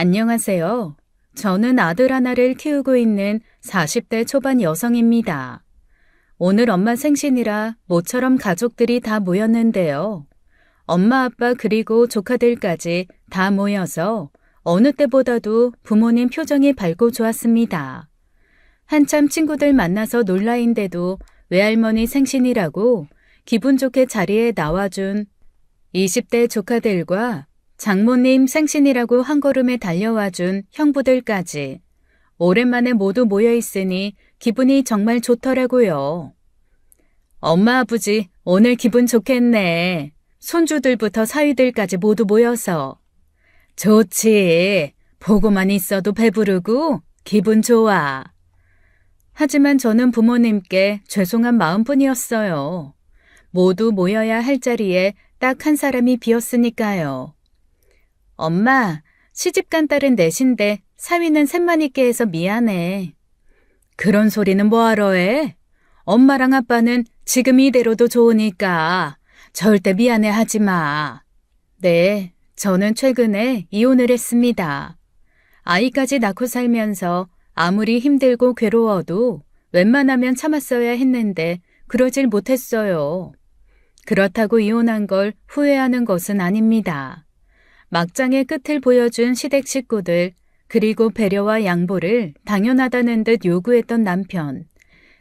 안녕하세요. 저는 아들 하나를 키우고 있는 40대 초반 여성입니다. 오늘 엄마 생신이라 모처럼 가족들이 다 모였는데요. 엄마, 아빠 그리고 조카들까지 다 모여서 어느 때보다도 부모님 표정이 밝고 좋았습니다. 한참 친구들 만나서 놀라인데도 외할머니 생신이라고 기분 좋게 자리에 나와준 20대 조카들과 장모님 생신이라고 한 걸음에 달려와준 형부들까지 오랜만에 모두 모여있으니 기분이 정말 좋더라고요. 엄마 아버지 오늘 기분 좋겠네. 손주들부터 사위들까지 모두 모여서. 좋지. 보고만 있어도 배부르고 기분 좋아. 하지만 저는 부모님께 죄송한 마음뿐이었어요. 모두 모여야 할 자리에 딱 한 사람이 비었으니까요. 엄마, 시집간 딸은 넷인데 사위는 셋만 있게 해서 미안해. 그런 소리는 뭐하러 해? 엄마랑 아빠는 지금 이대로도 좋으니까 절대 미안해 하지 마. 네, 저는 최근에 이혼을 했습니다. 아이까지 낳고 살면서 아무리 힘들고 괴로워도 웬만하면 참았어야 했는데 그러질 못했어요. 그렇다고 이혼한 걸 후회하는 것은 아닙니다. 막장의 끝을 보여준 시댁 식구들, 그리고 배려와 양보를 당연하다는 듯 요구했던 남편.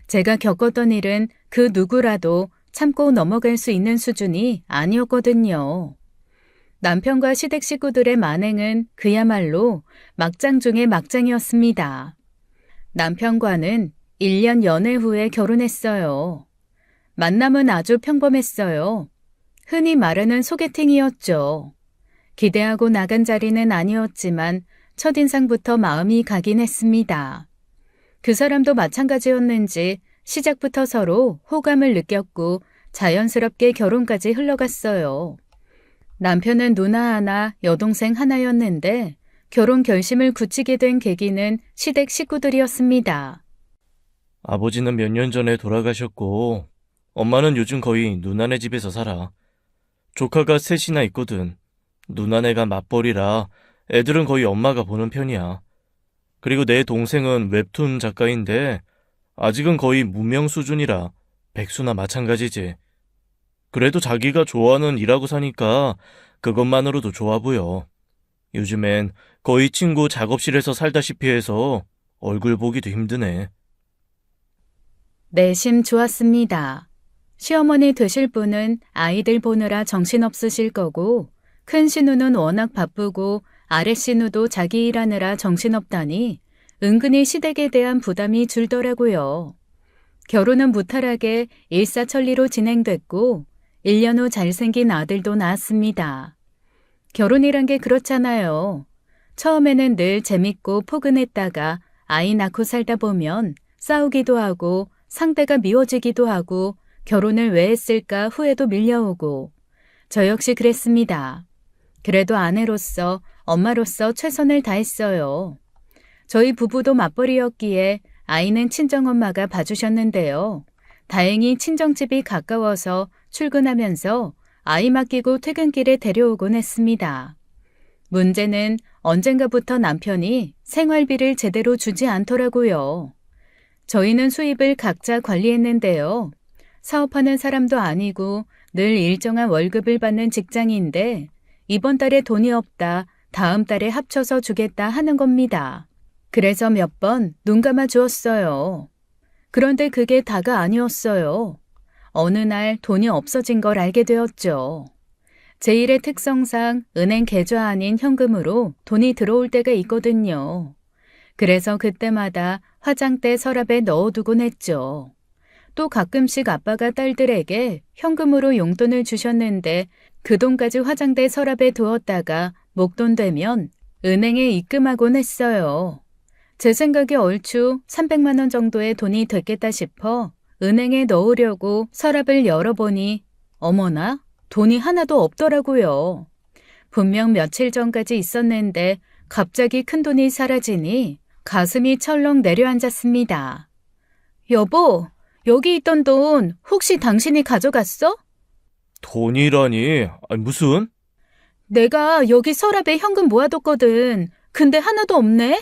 제가 겪었던 일은 그 누구라도 참고 넘어갈 수 있는 수준이 아니었거든요. 남편과 시댁 식구들의 만행은 그야말로 막장 중의 막장이었습니다. 남편과는 1년 연애 후에 결혼했어요. 만남은 아주 평범했어요. 흔히 말하는 소개팅이었죠. 기대하고 나간 자리는 아니었지만 첫인상부터 마음이 가긴 했습니다. 그 사람도 마찬가지였는지 시작부터 서로 호감을 느꼈고 자연스럽게 결혼까지 흘러갔어요. 남편은 누나 하나, 여동생 하나였는데 결혼 결심을 굳히게 된 계기는 시댁 식구들이었습니다. 아버지는 몇 년 전에 돌아가셨고 엄마는 요즘 거의 누나네 집에서 살아. 조카가 셋이나 있거든. 누나네가 맞벌이라 애들은 거의 엄마가 보는 편이야. 그리고 내 동생은 웹툰 작가인데 아직은 거의 무명 수준이라 백수나 마찬가지지. 그래도 자기가 좋아하는 일하고 사니까 그것만으로도 좋아 보여. 요즘엔 거의 친구 작업실에서 살다시피 해서 얼굴 보기도 힘드네. 내심 좋았습니다. 시어머니 되실 분은 아이들 보느라 정신없으실 거고 큰 신우는 워낙 바쁘고 아래 신우도 자기 일하느라 정신없다니 은근히 시댁에 대한 부담이 줄더라고요. 결혼은 무탈하게 일사천리로 진행됐고 1년 후 잘생긴 아들도 낳았습니다. 결혼이란 게 그렇잖아요. 처음에는 늘 재밌고 포근했다가 아이 낳고 살다 보면 싸우기도 하고 상대가 미워지기도 하고 결혼을 왜 했을까 후회도 밀려오고 저 역시 그랬습니다. 그래도 아내로서 엄마로서 최선을 다했어요. 저희 부부도 맞벌이였기에 아이는 친정엄마가 봐주셨는데요. 다행히 친정집이 가까워서 출근하면서 아이 맡기고 퇴근길에 데려오곤 했습니다. 문제는 언젠가부터 남편이 생활비를 제대로 주지 않더라고요. 저희는 수입을 각자 관리했는데요. 사업하는 사람도 아니고 늘 일정한 월급을 받는 직장인데 이번 달에 돈이 없다, 다음 달에 합쳐서 주겠다 하는 겁니다. 그래서 몇 번 눈 감아 주었어요. 그런데 그게 다가 아니었어요. 어느 날 돈이 없어진 걸 알게 되었죠. 제 일의 특성상 은행 계좌 아닌 현금으로 돈이 들어올 때가 있거든요. 그래서 그때마다 화장대 서랍에 넣어두곤 했죠. 또 가끔씩 아빠가 딸들에게 현금으로 용돈을 주셨는데 그 돈까지 화장대 서랍에 두었다가 목돈 되면 은행에 입금하곤 했어요. 제 생각에 얼추 300만 원 정도의 돈이 됐겠다 싶어 은행에 넣으려고 서랍을 열어보니 어머나 돈이 하나도 없더라고요. 분명 며칠 전까지 있었는데 갑자기 큰돈이 사라지니 가슴이 철렁 내려앉았습니다. 여보, 여기 있던 돈 혹시 당신이 가져갔어? 돈이라니? 무슨? 내가 여기 서랍에 현금 모아뒀거든. 근데 하나도 없네?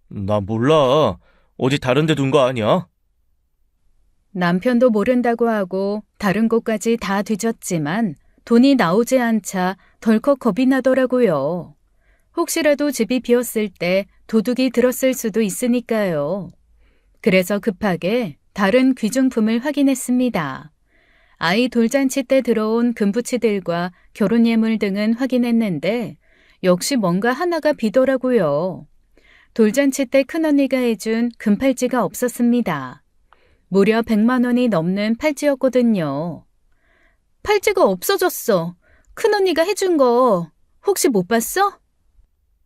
나 몰라. 어디 다른 데 둔 거 아니야? 남편도 모른다고 하고 다른 곳까지 다 뒤졌지만 돈이 나오지 않자 덜컥 겁이 나더라고요. 혹시라도 집이 비었을 때 도둑이 들었을 수도 있으니까요. 그래서 급하게 다른 귀중품을 확인했습니다. 아이 돌잔치 때 들어온 금부치들과 결혼예물 등은 확인했는데 역시 뭔가 하나가 비더라고요. 돌잔치 때 큰언니가 해준 금팔찌가 없었습니다. 무려 100만 원이 넘는 팔찌였거든요. 팔찌가 없어졌어. 큰언니가 해준 거 혹시 못 봤어?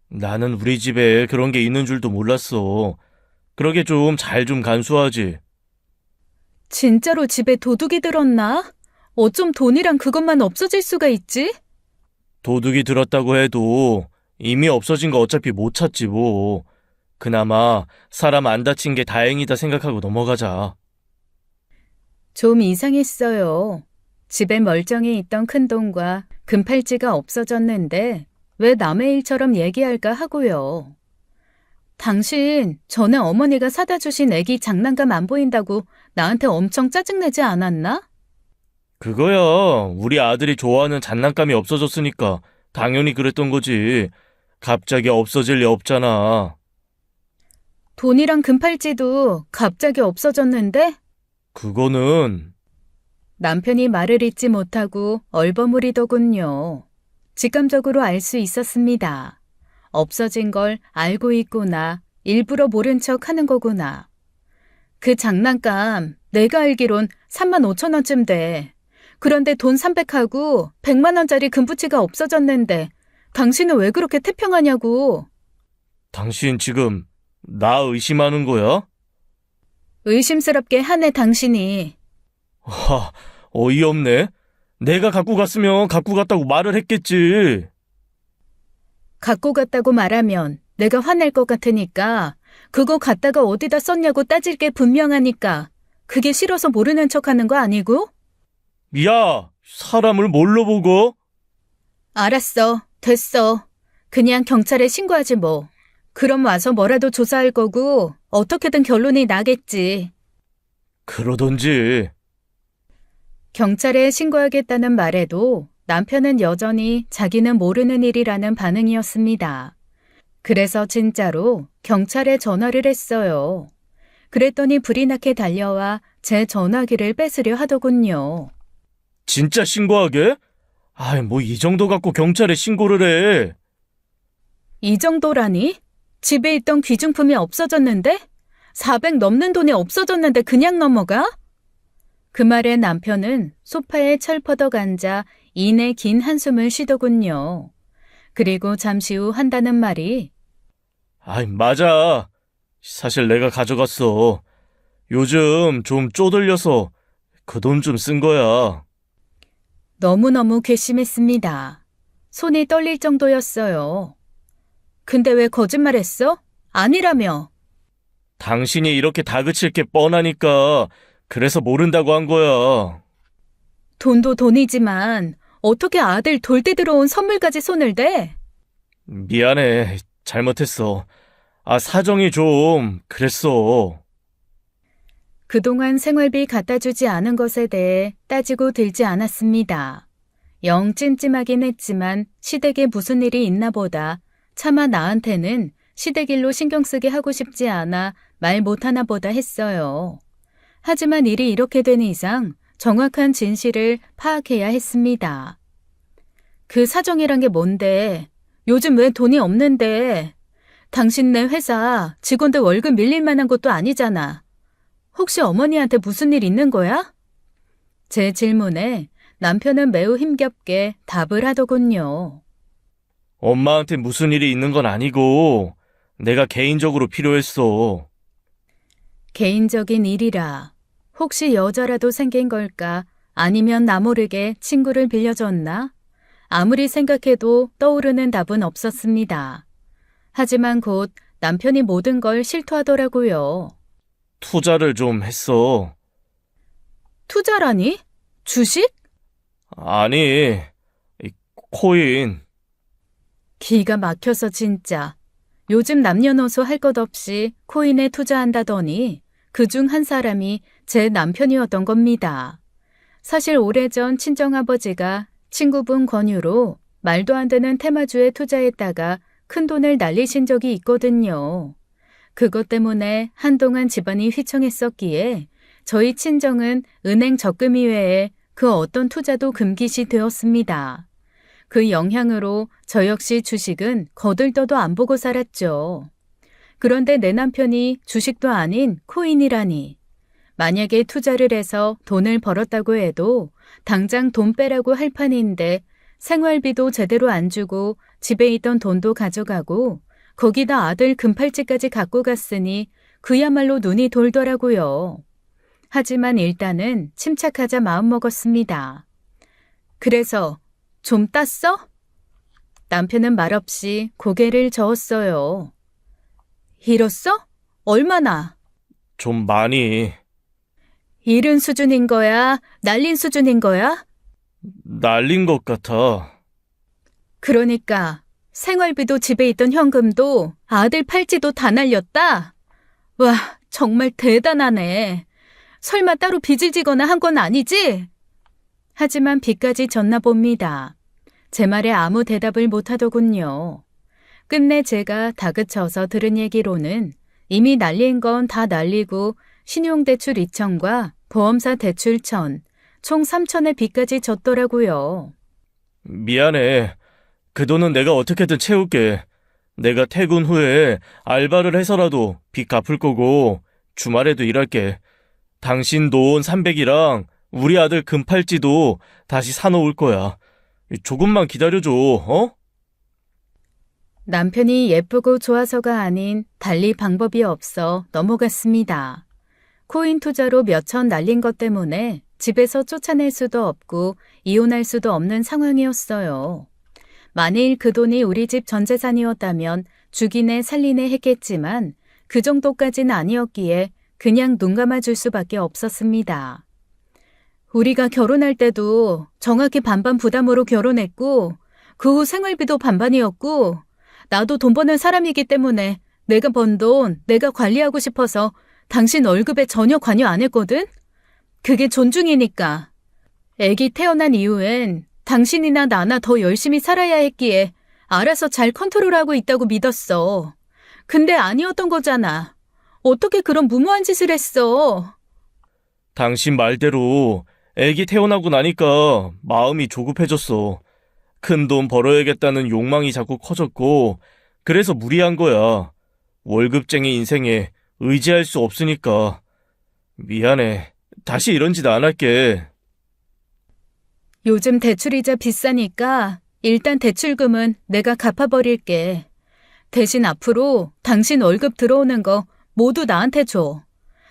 나는 우리 집에 그런 게 있는 줄도 몰랐어. 그러게 좀 잘 좀 간수하지. 진짜로 집에 도둑이 들었나? 어쩜 돈이랑 그것만 없어질 수가 있지? 도둑이 들었다고 해도 이미 없어진 거 어차피 못 찾지 뭐. 그나마 사람 안 다친 게 다행이다 생각하고 넘어가자. 좀 이상했어요. 집에 멀쩡히 있던 큰돈과 금팔찌가 없어졌는데 왜 남의 일처럼 얘기할까 하고요. 당신 전에 어머니가 사다 주신 애기 장난감 안 보인다고 나한테 엄청 짜증내지 않았나? 그거야. 우리 아들이 좋아하는 장난감이 없어졌으니까 당연히 그랬던 거지. 갑자기 없어질 리 없잖아. 돈이랑 금팔찌도 갑자기 없어졌는데? 그거는 남편이 말을 잇지 못하고 얼버무리더군요. 직감적으로 알 수 있었습니다. 없어진 걸 알고 있구나. 일부러 모른 척 하는 거구나. 그 장난감 내가 알기론 3만 5천 원쯤 돼. 그런데 돈 300하고 100만 원짜리 금부치가 없어졌는데 당신은 왜 그렇게 태평하냐고. 당신 지금 나 의심하는 거야? 의심스럽게 하네 당신이. 하, 어이없네. 내가 갖고 갔으면 갖고 갔다고 말을 했겠지. 갖고 갔다고 말하면 내가 화낼 것 같으니까 그거 갖다가 어디다 썼냐고 따질 게 분명하니까 그게 싫어서 모르는 척하는 거 아니고? 야, 사람을 뭘로 보고? 알았어. 됐어. 그냥 경찰에 신고하지 뭐. 그럼 와서 뭐라도 조사할 거고 어떻게든 결론이 나겠지. 그러던지. 경찰에 신고하겠다는 말에도 남편은 여전히 자기는 모르는 일이라는 반응이었습니다. 그래서 진짜로 경찰에 전화를 했어요. 그랬더니 불이 나게 달려와 제 전화기를 뺏으려 하더군요. 진짜 신고하게? 아이, 뭐 이 정도 갖고 경찰에 신고를 해. 이 정도라니? 집에 있던 귀중품이 없어졌는데? 400 넘는 돈이 없어졌는데 그냥 넘어가? 그 말에 남편은 소파에 철퍼덕 앉아 이내 긴 한숨을 쉬더군요. 그리고 잠시 후 한다는 말이 아이, 맞아. 사실 내가 가져갔어. 요즘 좀 쪼들려서 그 돈 좀 쓴 거야. 너무너무 괘씸했습니다. 손이 떨릴 정도였어요. 근데 왜 거짓말했어? 아니라며. 당신이 이렇게 다그칠 게 뻔하니까 그래서 모른다고 한 거야. 돈도 돈이지만 어떻게 아들 돌 때 들어온 선물까지 손을 대? 미안해. 잘못했어. 아, 사정이 좀 그랬어. 그동안 생활비 갖다 주지 않은 것에 대해 따지고 들지 않았습니다. 영 찜찜하긴 했지만 시댁에 무슨 일이 있나 보다 차마 나한테는 시댁 일로 신경 쓰게 하고 싶지 않아 말 못하나 보다 했어요. 하지만 일이 이렇게 된 이상 정확한 진실을 파악해야 했습니다. 그 사정이란 게 뭔데? 요즘 왜 돈이 없는데? 당신네 회사 직원들 월급 밀릴 만한 것도 아니잖아. 혹시 어머니한테 무슨 일 있는 거야? 제 질문에 남편은 매우 힘겹게 답을 하더군요. 엄마한테 무슨 일이 있는 건 아니고 내가 개인적으로 필요했어. 개인적인 일이라. 혹시 여자라도 생긴 걸까? 아니면 나 모르게 친구를 빌려줬나? 아무리 생각해도 떠오르는 답은 없었습니다. 하지만 곧 남편이 모든 걸 실토하더라고요. 투자를 좀 했어. 투자라니? 주식? 아니, 이 코인. 기가 막혀서 진짜. 요즘 남녀노소 할 것 없이 코인에 투자한다더니 그중 한 사람이 제 남편이었던 겁니다. 사실 오래전 친정아버지가 친구분 권유로 말도 안 되는 테마주에 투자했다가 큰 돈을 날리신 적이 있거든요. 그것 때문에 한동안 집안이 휘청했었기에 저희 친정은 은행 적금 이외에 그 어떤 투자도 금기시 되었습니다. 그 영향으로 저 역시 주식은 거들떠도 안 보고 살았죠. 그런데 내 남편이 주식도 아닌 코인이라니. 만약에 투자를 해서 돈을 벌었다고 해도 당장 돈 빼라고 할 판인데 생활비도 제대로 안 주고 집에 있던 돈도 가져가고 거기다 아들 금팔찌까지 갖고 갔으니 그야말로 눈이 돌더라고요. 하지만 일단은 침착하자 마음먹었습니다. 그래서 좀 땄어? 남편은 말없이 고개를 저었어요. 잃었어? 얼마나? 좀 많이. 잃은 수준인 거야? 날린 수준인 거야? 날린 것 같아. 그러니까 생활비도 집에 있던 현금도 아들 팔찌도 다 날렸다? 와, 정말 대단하네. 설마 따로 빚을 지거나 한 건 아니지? 하지만 빚까지 졌나 봅니다. 제 말에 아무 대답을 못하더군요. 끝내 제가 다그쳐서 들은 얘기로는 이미 날린 건 다 날리고 신용대출 2천과 보험사 대출 1천, 총 3천의 빚까지 졌더라고요. 미안해. 그 돈은 내가 어떻게든 채울게. 내가 퇴근 후에 알바를 해서라도 빚 갚을 거고 주말에도 일할게. 당신 돈 300이랑 우리 아들 금팔찌도 다시 사놓을 거야. 조금만 기다려줘, 어? 남편이 예쁘고 좋아서가 아닌 달리 방법이 없어 넘어갔습니다. 코인 투자로 몇천 날린 것 때문에 집에서 쫓아낼 수도 없고 이혼할 수도 없는 상황이었어요. 만일 그 돈이 우리 집 전 재산이었다면 죽이네 살리네 했겠지만 그 정도까지는 아니었기에 그냥 눈 감아줄 수밖에 없었습니다. 우리가 결혼할 때도 정확히 반반 부담으로 결혼했고 그 후 생활비도 반반이었고 나도 돈 버는 사람이기 때문에 내가 번 돈 내가 관리하고 싶어서 당신 월급에 전혀 관여 안 했거든? 그게 존중이니까. 애기 태어난 이후엔 당신이나 나나 더 열심히 살아야 했기에 알아서 잘 컨트롤하고 있다고 믿었어. 근데 아니었던 거잖아. 어떻게 그런 무모한 짓을 했어? 당신 말대로 애기 태어나고 나니까 마음이 조급해졌어. 큰 돈 벌어야겠다는 욕망이 자꾸 커졌고 그래서 무리한 거야. 월급쟁이 인생에 의지할 수 없으니까. 미안해. 다시 이런 짓 안 할게. 요즘 대출이자 비싸니까 일단 대출금은 내가 갚아버릴게. 대신 앞으로 당신 월급 들어오는 거 모두 나한테 줘.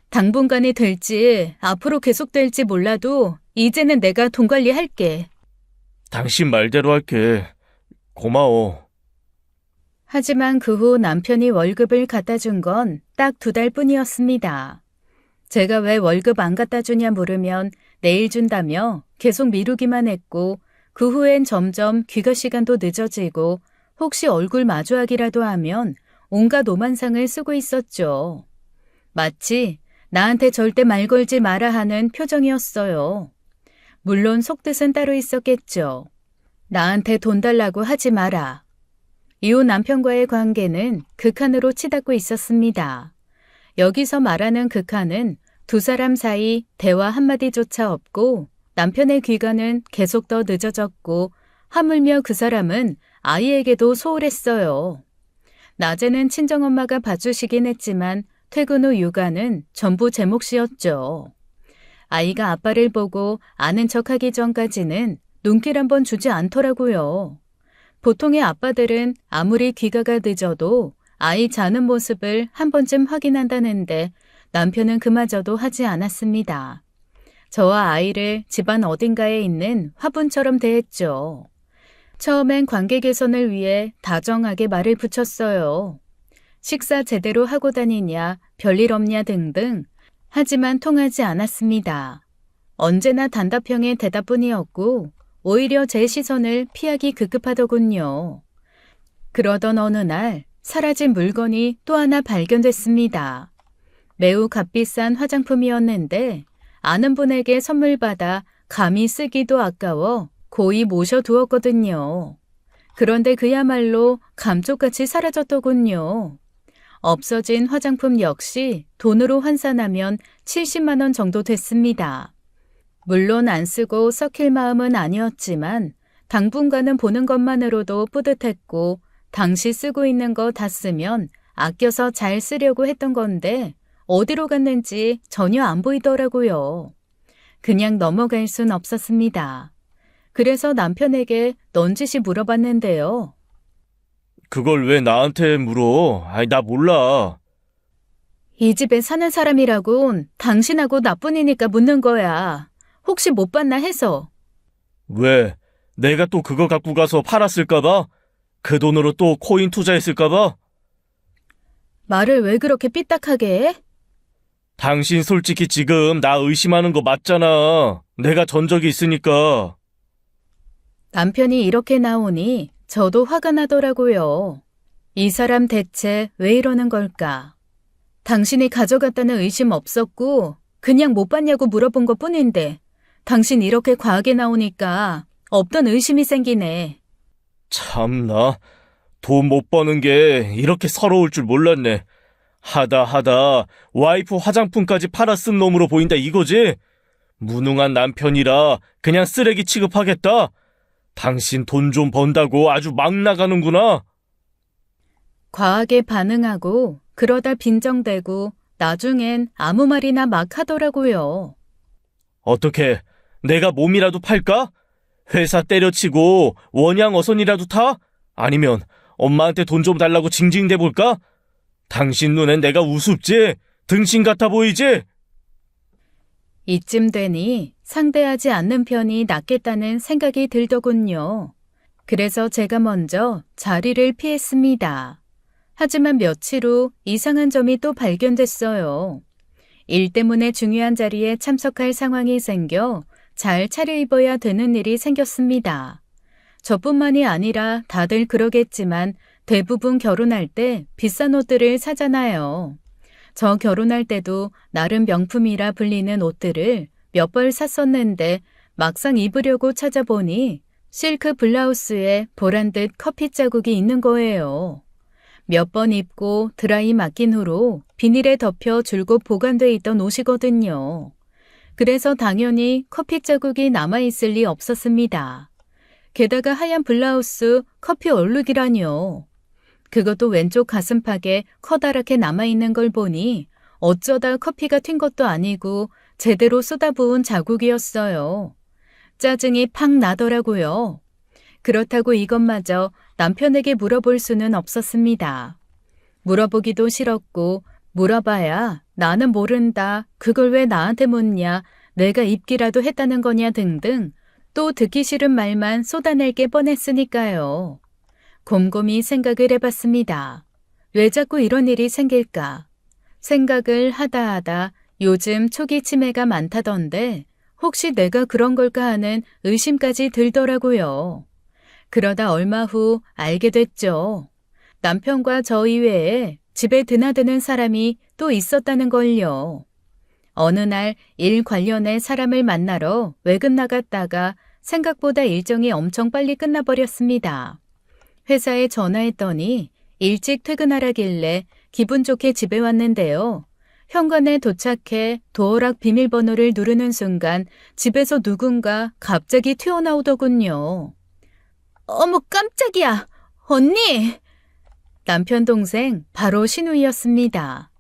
당분간이 될지 앞으로 계속될지 몰라도 이제는 내가 돈 관리할게. 당신 말대로 할게. 고마워. 하지만 그 후 남편이 월급을 갖다 준 건 딱 2달 뿐이었습니다. 제가 왜 월급 안 갖다 주냐 물으면 내일 준다며 계속 미루기만 했고 그 후엔 점점 귀가 시간도 늦어지고 혹시 얼굴 마주하기라도 하면 온갖 오만상을 쓰고 있었죠. 마치 나한테 절대 말 걸지 마라 하는 표정이었어요. 물론 속뜻은 따로 있었겠죠. 나한테 돈 달라고 하지 마라. 이후 남편과의 관계는 극한으로 치닫고 있었습니다. 여기서 말하는 극한은 두 사람 사이 대화 한마디조차 없고 남편의 귀가는 계속 더 늦어졌고 하물며 그 사람은 아이에게도 소홀했어요. 낮에는 친정엄마가 봐주시긴 했지만 퇴근 후 육아는 전부 제 몫이었죠. 아이가 아빠를 보고 아는 척하기 전까지는 눈길 한번 주지 않더라고요. 보통의 아빠들은 아무리 귀가가 늦어도 아이 자는 모습을 한 번쯤 확인한다는데 남편은 그마저도 하지 않았습니다. 저와 아이를 집안 어딘가에 있는 화분처럼 대했죠. 처음엔 관계 개선을 위해 다정하게 말을 붙였어요. 식사 제대로 하고 다니냐, 별일 없냐 등등. 하지만 통하지 않았습니다. 언제나 단답형의 대답뿐이었고 오히려 제 시선을 피하기 급급하더군요. 그러던 어느 날 사라진 물건이 또 하나 발견됐습니다. 매우 값비싼 화장품이었는데 아는 분에게 선물 받아 감히 쓰기도 아까워 고이 모셔두었거든요. 그런데 그야말로 감쪽같이 사라졌더군요. 없어진 화장품 역시 돈으로 환산하면 70만 원 정도 됐습니다. 물론 안 쓰고 썩힐 마음은 아니었지만 당분간은 보는 것만으로도 뿌듯했고 당시 쓰고 있는 거 다 쓰면 아껴서 잘 쓰려고 했던 건데 어디로 갔는지 전혀 안 보이더라고요. 그냥 넘어갈 순 없었습니다. 그래서 남편에게 넌지시 물어봤는데요. 그걸 왜 나한테 물어? 아니, 나 몰라. 이 집에 사는 사람이라곤 당신하고 나뿐이니까 묻는 거야. 혹시 못 봤나 해서. 왜? 내가 또 그거 갖고 가서 팔았을까봐? 그 돈으로 또 코인 투자했을까봐? 말을 왜 그렇게 삐딱하게 해? 당신 솔직히 지금 나 의심하는 거 맞잖아. 내가 전적이 있으니까. 남편이 이렇게 나오니 저도 화가 나더라고요. 이 사람 대체 왜 이러는 걸까? 당신이 가져갔다는 의심 없었고 그냥 못 봤냐고 물어본 것 뿐인데 당신 이렇게 과하게 나오니까 없던 의심이 생기네. 참나, 돈 못 버는 게 이렇게 서러울 줄 몰랐네. 하다 와이프 화장품까지 팔아 쓴 놈으로 보인다 이거지? 무능한 남편이라 그냥 쓰레기 취급하겠다. 당신 돈 좀 번다고 아주 막 나가는구나. 과하게 반응하고 그러다 빈정대고 나중엔 아무 말이나 막 하더라고요. 어떻게, 내가 몸이라도 팔까? 회사 때려치고 원양 어선이라도 타? 아니면 엄마한테 돈 좀 달라고 징징대볼까? 당신 눈엔 내가 우습지? 등신 같아 보이지? 이쯤 되니 상대하지 않는 편이 낫겠다는 생각이 들더군요. 그래서 제가 먼저 자리를 피했습니다. 하지만 며칠 후 이상한 점이 또 발견됐어요. 일 때문에 중요한 자리에 참석할 상황이 생겨 잘 차려입어야 되는 일이 생겼습니다. 저뿐만이 아니라 다들 그러겠지만 대부분 결혼할 때 비싼 옷들을 사잖아요. 저 결혼할 때도 나름 명품이라 불리는 옷들을 몇 벌 샀었는데 막상 입으려고 찾아보니 실크 블라우스에 보란 듯 커피 자국이 있는 거예요. 몇 번 입고 드라이 맡긴 후로 비닐에 덮여 줄곧 보관돼 있던 옷이거든요. 그래서 당연히 커피 자국이 남아있을 리 없었습니다. 게다가 하얀 블라우스 커피 얼룩이라뇨. 그것도 왼쪽 가슴팍에 커다랗게 남아있는 걸 보니 어쩌다 커피가 튄 것도 아니고 제대로 쏟아부은 자국이었어요. 짜증이 팍 나더라고요. 그렇다고 이것마저 남편에게 물어볼 수는 없었습니다. 물어보기도 싫었고 물어봐야 나는 모른다, 그걸 왜 나한테 묻냐, 내가 입기라도 했다는 거냐 등등 또 듣기 싫은 말만 쏟아낼 게 뻔했으니까요. 곰곰이 생각을 해봤습니다. 왜 자꾸 이런 일이 생길까? 생각을 하다 요즘 초기 치매가 많다던데 혹시 내가 그런 걸까 하는 의심까지 들더라고요. 그러다 얼마 후 알게 됐죠. 남편과 저 이외에 집에 드나드는 사람이 또 있었다는 걸요. 어느 날 일 관련해 사람을 만나러 외근 나갔다가 생각보다 일정이 엄청 빨리 끝나버렸습니다. 회사에 전화했더니 일찍 퇴근하라길래 기분 좋게 집에 왔는데요. 현관에 도착해 도어락 비밀번호를 누르는 순간 집에서 누군가 갑자기 튀어나오더군요. 어머 깜짝이야! 언니! 남편 동생 바로 신우이였습니다.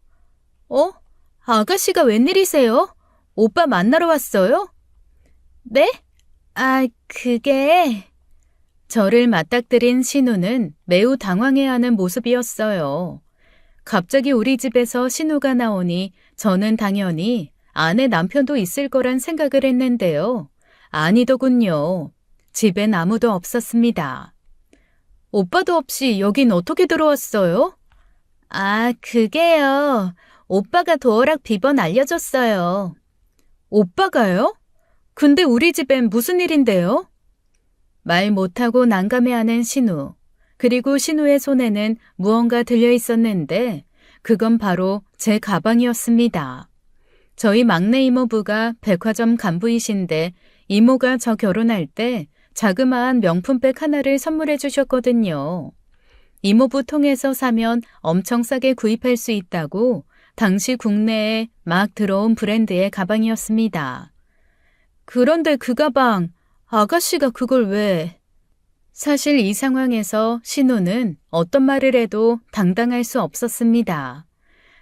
아가씨가 웬일이세요? 오빠 만나러 왔어요? 네? 그게... 저를 맞닥뜨린 신우는 매우 당황해하는 모습이었어요. 갑자기 우리 집에서 신우가 나오니 저는 당연히 안에 남편도 있을 거란 생각을 했는데요. 아니더군요. 집엔 아무도 없었습니다. 오빠도 없이 여긴 어떻게 들어왔어요? 그게요. 오빠가 도어락 비번 알려줬어요. 오빠가요? 근데 우리 집엔 무슨 일인데요? 말 못하고 난감해하는 신우. 그리고 신우의 손에는 무언가 들려 있었는데 그건 바로 제 가방이었습니다. 저희 막내 이모부가 백화점 간부이신데 이모가 저 결혼할 때 자그마한 명품백 하나를 선물해 주셨거든요. 이모부 통해서 사면 엄청 싸게 구입할 수 있다고 당시 국내에 막 들어온 브랜드의 가방이었습니다. 그런데 그 가방, 아가씨가 그걸 왜? 사실 이 상황에서 신우는 어떤 말을 해도 당당할 수 없었습니다.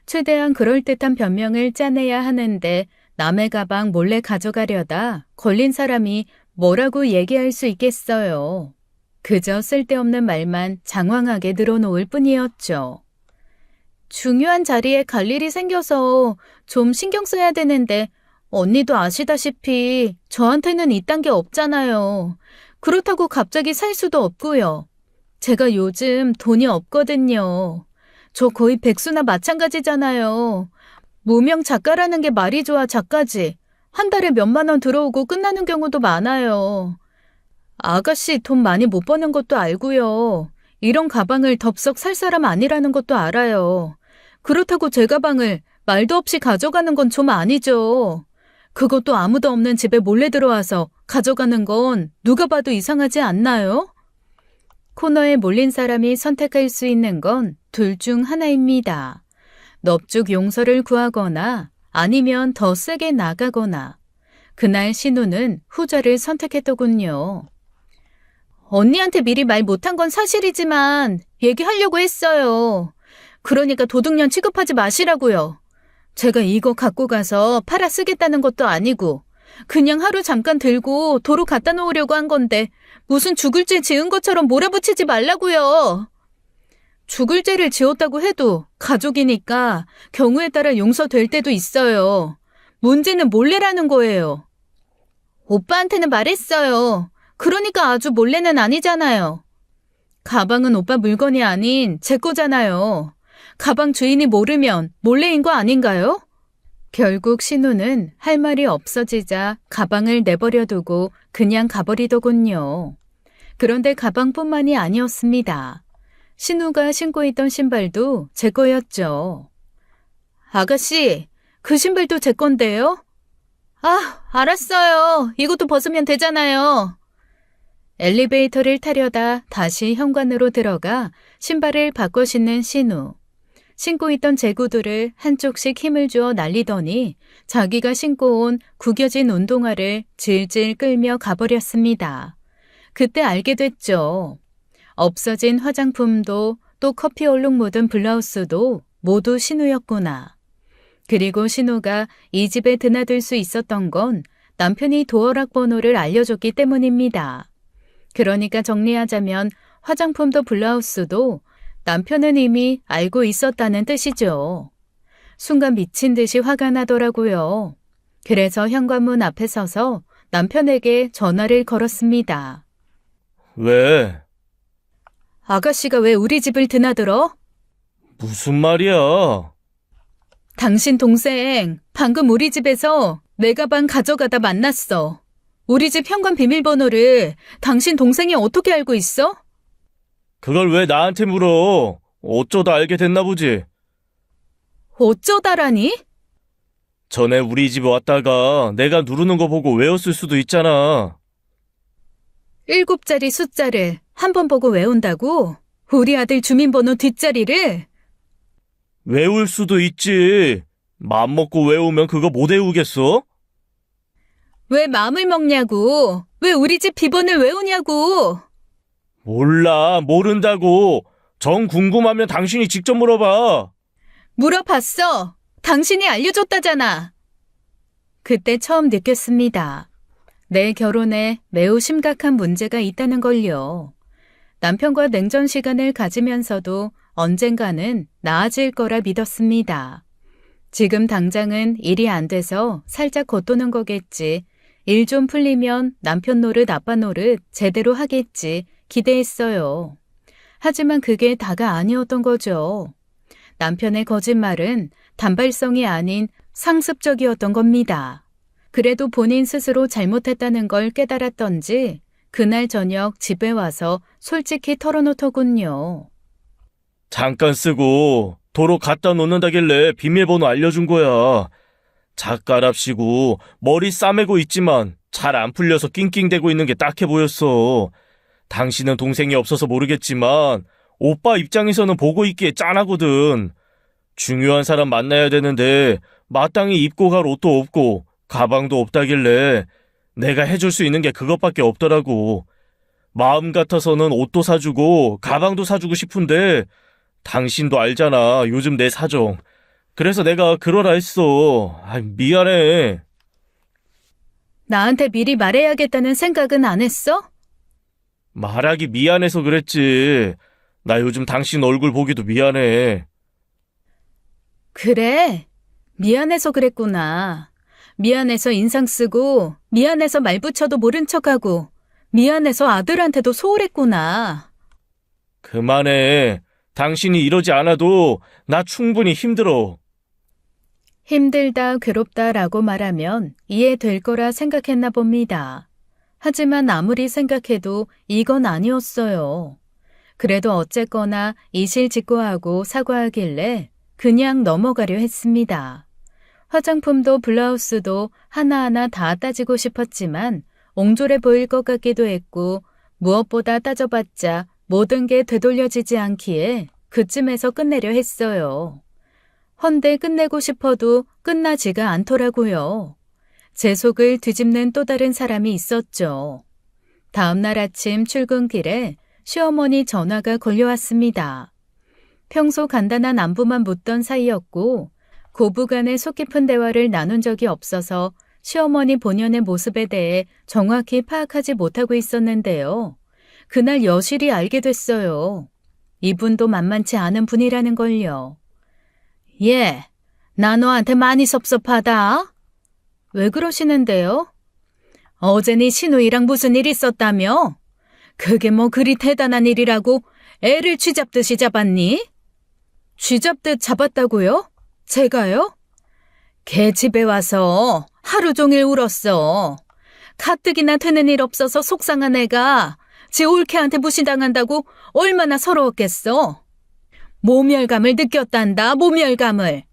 최대한 그럴듯한 변명을 짜내야 하는데 남의 가방 몰래 가져가려다 걸린 사람이 뭐라고 얘기할 수 있겠어요. 그저 쓸데없는 말만 장황하게 늘어놓을 뿐이었죠. 중요한 자리에 갈 일이 생겨서 좀 신경 써야 되는데 언니도 아시다시피 저한테는 이딴 게 없잖아요. 그렇다고 갑자기 살 수도 없고요. 제가 요즘 돈이 없거든요. 저 거의 백수나 마찬가지잖아요. 무명 작가라는 게 말이 좋아 작가지. 한 달에 몇만 원 들어오고 끝나는 경우도 많아요. 아가씨 돈 많이 못 버는 것도 알고요. 이런 가방을 덥석 살 사람 아니라는 것도 알아요. 그렇다고 제 가방을 말도 없이 가져가는 건 좀 아니죠. 그것도 아무도 없는 집에 몰래 들어와서 가져가는 건 누가 봐도 이상하지 않나요? 코너에 몰린 사람이 선택할 수 있는 건 둘 중 하나입니다. 넙죽 용서를 구하거나 아니면 더 세게 나가거나. 그날 신우는 후자를 선택했더군요. 언니한테 미리 말 못한 건 사실이지만 얘기하려고 했어요. 그러니까 도둑년 취급하지 마시라고요. 제가 이거 갖고 가서 팔아 쓰겠다는 것도 아니고 그냥 하루 잠깐 들고 도로 갖다 놓으려고 한 건데 무슨 죽을 죄 지은 것처럼 몰아붙이지 말라고요. 죽을 죄를 지었다고 해도 가족이니까 경우에 따라 용서될 때도 있어요. 문제는 몰래라는 거예요. 오빠한테는 말했어요. 그러니까 아주 몰래는 아니잖아요. 가방은 오빠 물건이 아닌 제 거잖아요. 가방 주인이 모르면 몰래인 거 아닌가요? 결국 신우는 할 말이 없어지자 가방을 내버려 두고 그냥 가버리더군요. 그런데 가방뿐만이 아니었습니다. 신우가 신고 있던 신발도 제 거였죠. 아가씨, 그 신발도 제 건데요? 아, 알았어요. 이것도 벗으면 되잖아요. 엘리베이터를 타려다 다시 현관으로 들어가 신발을 바꿔 신는 신우. 신고 있던 제 구두를 한쪽씩 힘을 주어 날리더니 자기가 신고 온 구겨진 운동화를 질질 끌며 가버렸습니다. 그때 알게 됐죠. 없어진 화장품도 또 커피 얼룩 묻은 블라우스도 모두 신우였구나. 그리고 신우가 이 집에 드나들 수 있었던 건 남편이 도어락 번호를 알려줬기 때문입니다. 그러니까 정리하자면 화장품도 블라우스도 남편은 이미 알고 있었다는 뜻이죠. 순간 미친 듯이 화가 나더라고요. 그래서 현관문 앞에 서서 남편에게 전화를 걸었습니다. 왜? 아가씨가 왜 우리 집을 드나들어? 무슨 말이야? 당신 동생 방금 우리 집에서 내 가방 가져가다 만났어. 우리 집 현관 비밀번호를 당신 동생이 어떻게 알고 있어? 그걸 왜 나한테 물어? 어쩌다 알게 됐나 보지. 어쩌다라니? 전에 우리 집에 왔다가 내가 누르는 거 보고 외웠을 수도 있잖아. 7자리 숫자를 한 번 보고 외운다고? 우리 아들 주민번호 뒷자리를? 외울 수도 있지. 맘 먹고 외우면 그거 못 외우겠어? 왜 마음을 먹냐고? 왜 우리 집 비번을 외우냐고? 몰라, 모른다고. 정 궁금하면 당신이 직접 물어봐. 물어봤어. 당신이 알려줬다잖아. 그때 처음 느꼈습니다. 내 결혼에 매우 심각한 문제가 있다는 걸요. 남편과 냉전 시간을 가지면서도 언젠가는 나아질 거라 믿었습니다. 지금 당장은 일이 안 돼서 살짝 겉도는 거겠지. 일 좀 풀리면 남편 노릇 아빠 노릇 제대로 하겠지 기대했어요. 하지만 그게 다가 아니었던 거죠. 남편의 거짓말은 단발성이 아닌 상습적이었던 겁니다. 그래도 본인 스스로 잘못했다는 걸 깨달았던지 그날 저녁 집에 와서 솔직히 털어놓더군요. 잠깐 쓰고 도로 갖다 놓는다길래 비밀번호 알려준 거야. 작가랍시고 머리 싸매고 있지만 잘 안 풀려서 낑낑대고 있는 게 딱해 보였어. 당신은 동생이 없어서 모르겠지만 오빠 입장에서는 보고 있기에 짠하거든. 중요한 사람 만나야 되는데 마땅히 입고 갈 옷도 없고 가방도 없다길래 내가 해줄 수 있는 게 그것밖에 없더라고. 마음 같아서는 옷도 사주고 가방도 사주고 싶은데 당신도 알잖아, 요즘 내 사정. 그래서 내가 그러라 했어. 미안해. 나한테 미리 말해야겠다는 생각은 안 했어? 말하기 미안해서 그랬지. 나 요즘 당신 얼굴 보기도 미안해. 그래, 미안해서 그랬구나. 미안해서 인상 쓰고, 미안해서 말 붙여도 모른 척하고, 미안해서 아들한테도 소홀했구나. 그만해. 당신이 이러지 않아도 나 충분히 힘들어. 힘들다, 괴롭다라고 말하면 이해될 거라 생각했나 봅니다. 하지만 아무리 생각해도 이건 아니었어요. 그래도 어쨌거나 이실직고하고 사과하길래 그냥 넘어가려 했습니다. 화장품도 블라우스도 하나하나 다 따지고 싶었지만 옹졸해 보일 것 같기도 했고 무엇보다 따져봤자 모든 게 되돌려지지 않기에 그쯤에서 끝내려 했어요. 헌데 끝내고 싶어도 끝나지가 않더라고요. 제 속을 뒤집는 또 다른 사람이 있었죠. 다음 날 아침 출근길에 시어머니 전화가 걸려왔습니다. 평소 간단한 안부만 묻던 사이였고 고부간의 속 깊은 대화를 나눈 적이 없어서 시어머니 본연의 모습에 대해 정확히 파악하지 못하고 있었는데요. 그날 여실히 알게 됐어요. 이분도 만만치 않은 분이라는 걸요. 예, 나 너한테 많이 섭섭하다. 왜 그러시는데요? 어제 네 시누이랑 무슨 일 있었다며? 그게 뭐 그리 대단한 일이라고 애를 쥐잡듯이 잡았니? 쥐잡듯 잡았다고요? 제가요? 걔 집에 와서 하루 종일 울었어. 가뜩이나 되는 일 없어서 속상한 애가 지 올케한테 무시당한다고 얼마나 서러웠겠어. 모멸감을 느꼈단다, 모멸감을.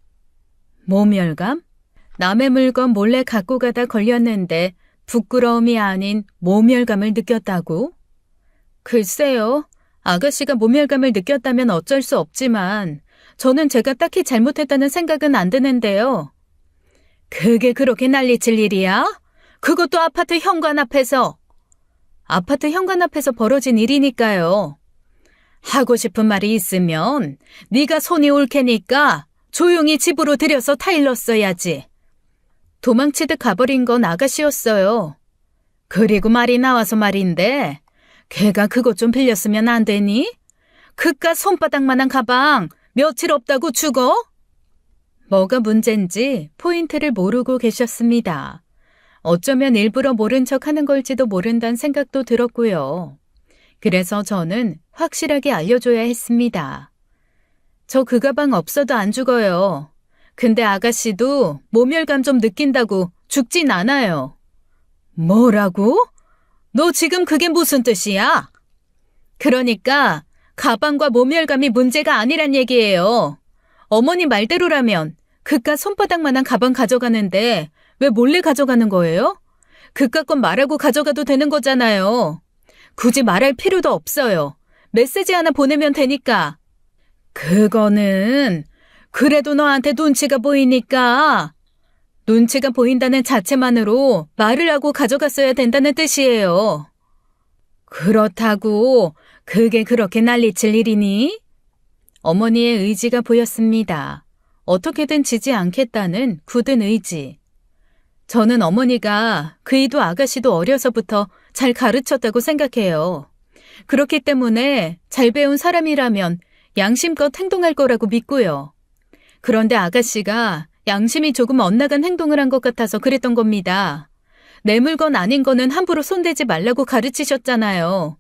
모멸감? 남의 물건 몰래 갖고 가다 걸렸는데 부끄러움이 아닌 모멸감을 느꼈다고? 글쎄요. 아가씨가 모멸감을 느꼈다면 어쩔 수 없지만 저는 제가 딱히 잘못했다는 생각은 안 드는데요. 그게 그렇게 난리칠 일이야? 그것도 아파트 현관 앞에서. 아파트 현관 앞에서 벌어진 일이니까요. 하고 싶은 말이 있으면 네가 손이 올 테니까 조용히 집으로 들여서 타일러 써야지. 도망치듯 가버린 건 아가씨였어요. 그리고 말이 나와서 말인데 걔가 그것 좀 빌렸으면 안 되니? 그깟 손바닥만한 가방 며칠 없다고 죽어? 뭐가 문제인지 포인트를 모르고 계셨습니다. 어쩌면 일부러 모른 척 하는 걸지도 모른다는 생각도 들었고요. 그래서 저는 확실하게 알려줘야 했습니다. 저 그 가방 없어도 안 죽어요. 근데 아가씨도 모멸감 좀 느낀다고 죽진 않아요. 뭐라고? 너 지금 그게 무슨 뜻이야? 그러니까 가방과 모멸감이 문제가 아니란 얘기예요. 어머니 말대로라면 그깟 손바닥만한 가방 가져가는데 왜 몰래 가져가는 거예요? 그깟 건 말하고 가져가도 되는 거잖아요. 굳이 말할 필요도 없어요. 메시지 하나 보내면 되니까. 그거는 그래도 너한테 눈치가 보이니까. 눈치가 보인다는 자체만으로 말을 하고 가져갔어야 된다는 뜻이에요. 그렇다고 그게 그렇게 난리칠 일이니? 어머니의 의지가 보였습니다. 어떻게든 지지 않겠다는 굳은 의지. 저는 어머니가 그이도 아가씨도 어려서부터 잘 가르쳤다고 생각해요. 그렇기 때문에 잘 배운 사람이라면 양심껏 행동할 거라고 믿고요. 그런데 아가씨가 양심이 조금 엇나간 행동을 한 것 같아서 그랬던 겁니다. 내 물건 아닌 거는 함부로 손대지 말라고 가르치셨잖아요.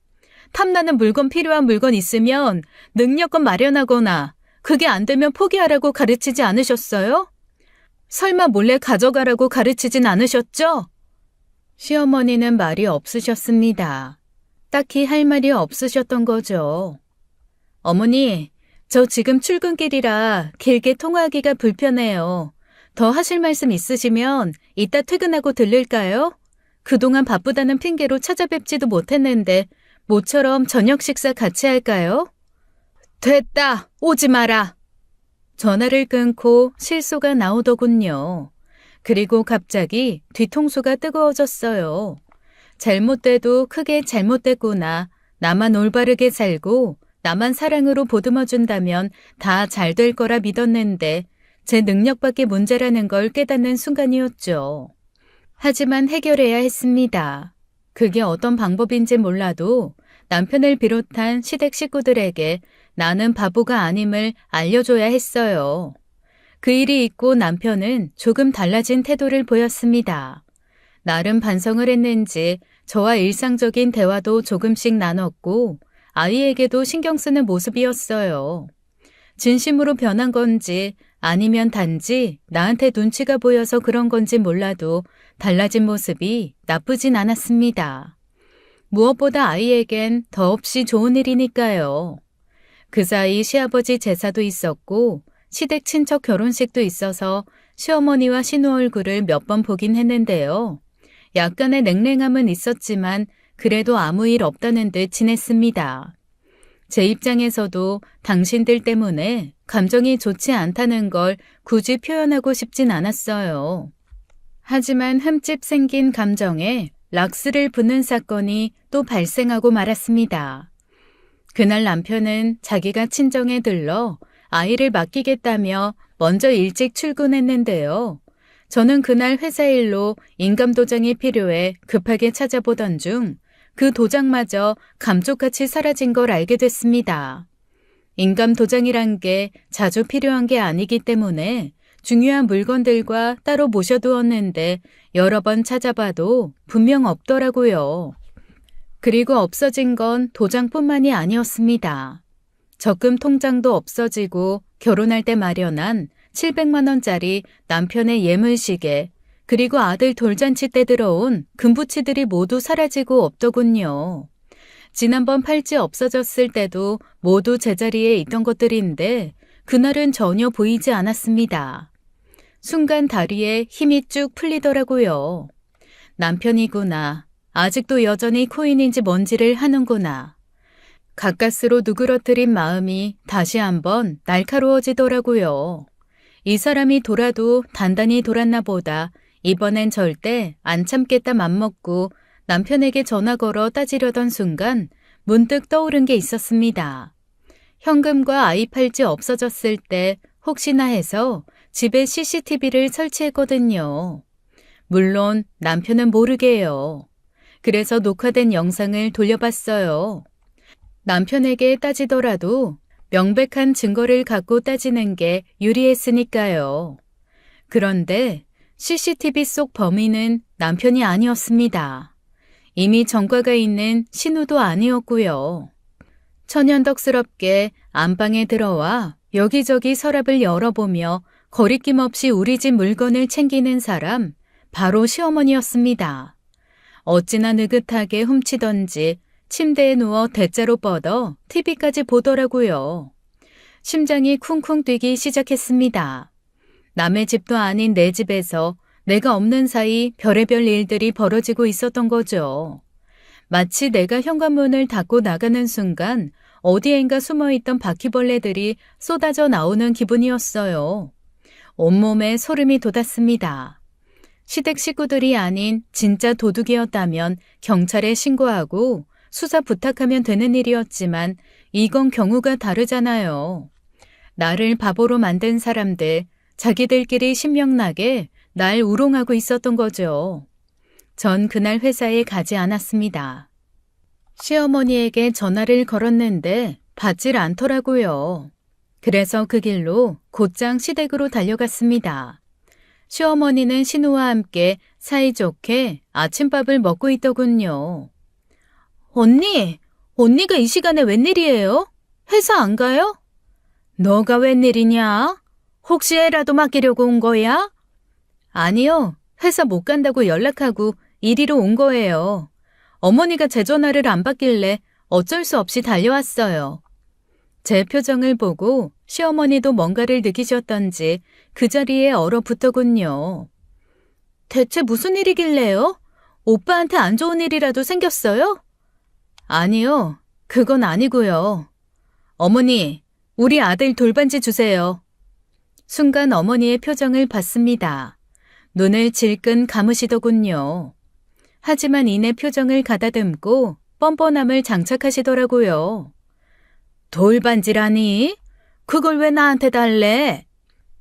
탐나는 물건 필요한 물건 있으면 능력껏 마련하거나 그게 안 되면 포기하라고 가르치지 않으셨어요? 설마 몰래 가져가라고 가르치진 않으셨죠? 시어머니는 말이 없으셨습니다. 딱히 할 말이 없으셨던 거죠. 어머니, 저 지금 출근길이라 길게 통화하기가 불편해요. 더 하실 말씀 있으시면 이따 퇴근하고 들를까요? 그동안 바쁘다는 핑계로 찾아뵙지도 못했는데 모처럼 저녁 식사 같이 할까요? 됐다! 오지 마라! 전화를 끊고 실소가 나오더군요. 그리고 갑자기 뒤통수가 뜨거워졌어요. 잘못돼도 크게 잘못됐구나. 나만 올바르게 살고 나만 사랑으로 보듬어준다면 다 잘 될 거라 믿었는데 제 능력밖에 문제라는 걸 깨닫는 순간이었죠. 하지만 해결해야 했습니다. 그게 어떤 방법인지 몰라도 남편을 비롯한 시댁 식구들에게 나는 바보가 아님을 알려줘야 했어요. 그 일이 있고 남편은 조금 달라진 태도를 보였습니다. 나름 반성을 했는지 저와 일상적인 대화도 조금씩 나눴고 아이에게도 신경 쓰는 모습이었어요. 진심으로 변한 건지 아니면 단지 나한테 눈치가 보여서 그런 건지 몰라도 달라진 모습이 나쁘진 않았습니다. 무엇보다 아이에겐 더없이 좋은 일이니까요. 그 사이 시아버지 제사도 있었고 시댁 친척 결혼식도 있어서 시어머니와 신우 얼굴을 몇 번 보긴 했는데요. 약간의 냉랭함은 있었지만 그래도 아무 일 없다는 듯 지냈습니다. 제 입장에서도 당신들 때문에 감정이 좋지 않다는 걸 굳이 표현하고 싶진 않았어요. 하지만 흠집 생긴 감정에 락스를 부는 사건이 또 발생하고 말았습니다. 그날 남편은 자기가 친정에 들러 아이를 맡기겠다며 먼저 일찍 출근했는데요. 저는 그날 회사 일로 인감도장이 필요해 급하게 찾아보던 중 그 도장마저 감쪽같이 사라진 걸 알게 됐습니다. 인감도장이란 게 자주 필요한 게 아니기 때문에 중요한 물건들과 따로 모셔두었는데 여러 번 찾아봐도 분명 없더라고요. 그리고 없어진 건 도장뿐만이 아니었습니다. 적금 통장도 없어지고 결혼할 때 마련한 700만 원짜리 남편의 예물시계, 그리고 아들 돌잔치 때 들어온 금부치들이 모두 사라지고 없더군요. 지난번 팔찌 없어졌을 때도 모두 제자리에 있던 것들인데 그날은 전혀 보이지 않았습니다. 순간 다리에 힘이 쭉 풀리더라고요. 남편이구나. 아직도 여전히 코인인지 뭔지를 하는구나. 가까스로 누그러뜨린 마음이 다시 한번 날카로워지더라고요. 이 사람이 돌아도 단단히 돌았나 보다. 이번엔 절대 안 참겠다 맘먹고 남편에게 전화 걸어 따지려던 순간 문득 떠오른 게 있었습니다. 현금과 아이 팔찌 없어졌을 때 혹시나 해서 집에 CCTV를 설치했거든요. 물론 남편은 모르게요. 그래서 녹화된 영상을 돌려봤어요. 남편에게 따지더라도 명백한 증거를 갖고 따지는 게 유리했으니까요. 그런데 CCTV 속 범인은 남편이 아니었습니다. 이미 전과가 있는 신우도 아니었고요. 천연덕스럽게 안방에 들어와 여기저기 서랍을 열어보며 거리낌 없이 우리 집 물건을 챙기는 사람, 바로 시어머니였습니다. 어찌나 느긋하게 훔치던지 침대에 누워 대자로 뻗어 TV까지 보더라고요. 심장이 쿵쿵 뛰기 시작했습니다. 남의 집도 아닌 내 집에서 내가 없는 사이 별의별 일들이 벌어지고 있었던 거죠. 마치 내가 현관문을 닫고 나가는 순간 어디엔가 숨어있던 바퀴벌레들이 쏟아져 나오는 기분이었어요. 온몸에 소름이 돋았습니다. 시댁 식구들이 아닌 진짜 도둑이었다면 경찰에 신고하고 수사 부탁하면 되는 일이었지만 이건 경우가 다르잖아요. 나를 바보로 만든 사람들, 자기들끼리 신명나게 날 우롱하고 있었던 거죠. 전 그날 회사에 가지 않았습니다. 시어머니에게 전화를 걸었는데 받질 않더라고요. 그래서 그 길로 곧장 시댁으로 달려갔습니다. 시어머니는 신우와 함께 사이좋게 아침밥을 먹고 있더군요. 언니가 이 시간에 웬일이에요? 회사 안 가요? 너가 웬일이냐? 혹시 애라도 맡기려고 온 거야? 아니요, 회사 못 간다고 연락하고 이리로 온 거예요. 어머니가 제 전화를 안 받길래 어쩔 수 없이 달려왔어요. 제 표정을 보고 시어머니도 뭔가를 느끼셨던지 그 자리에 얼어붙더군요. 대체 무슨 일이길래요? 오빠한테 안 좋은 일이라도 생겼어요? 아니요, 그건 아니고요. 어머니, 우리 아들 돌반지 주세요. 순간 어머니의 표정을 봤습니다. 눈을 질끈 감으시더군요. 하지만 이내 표정을 가다듬고 뻔뻔함을 장착하시더라고요. 돌반지라니? 그걸 왜 나한테 달래?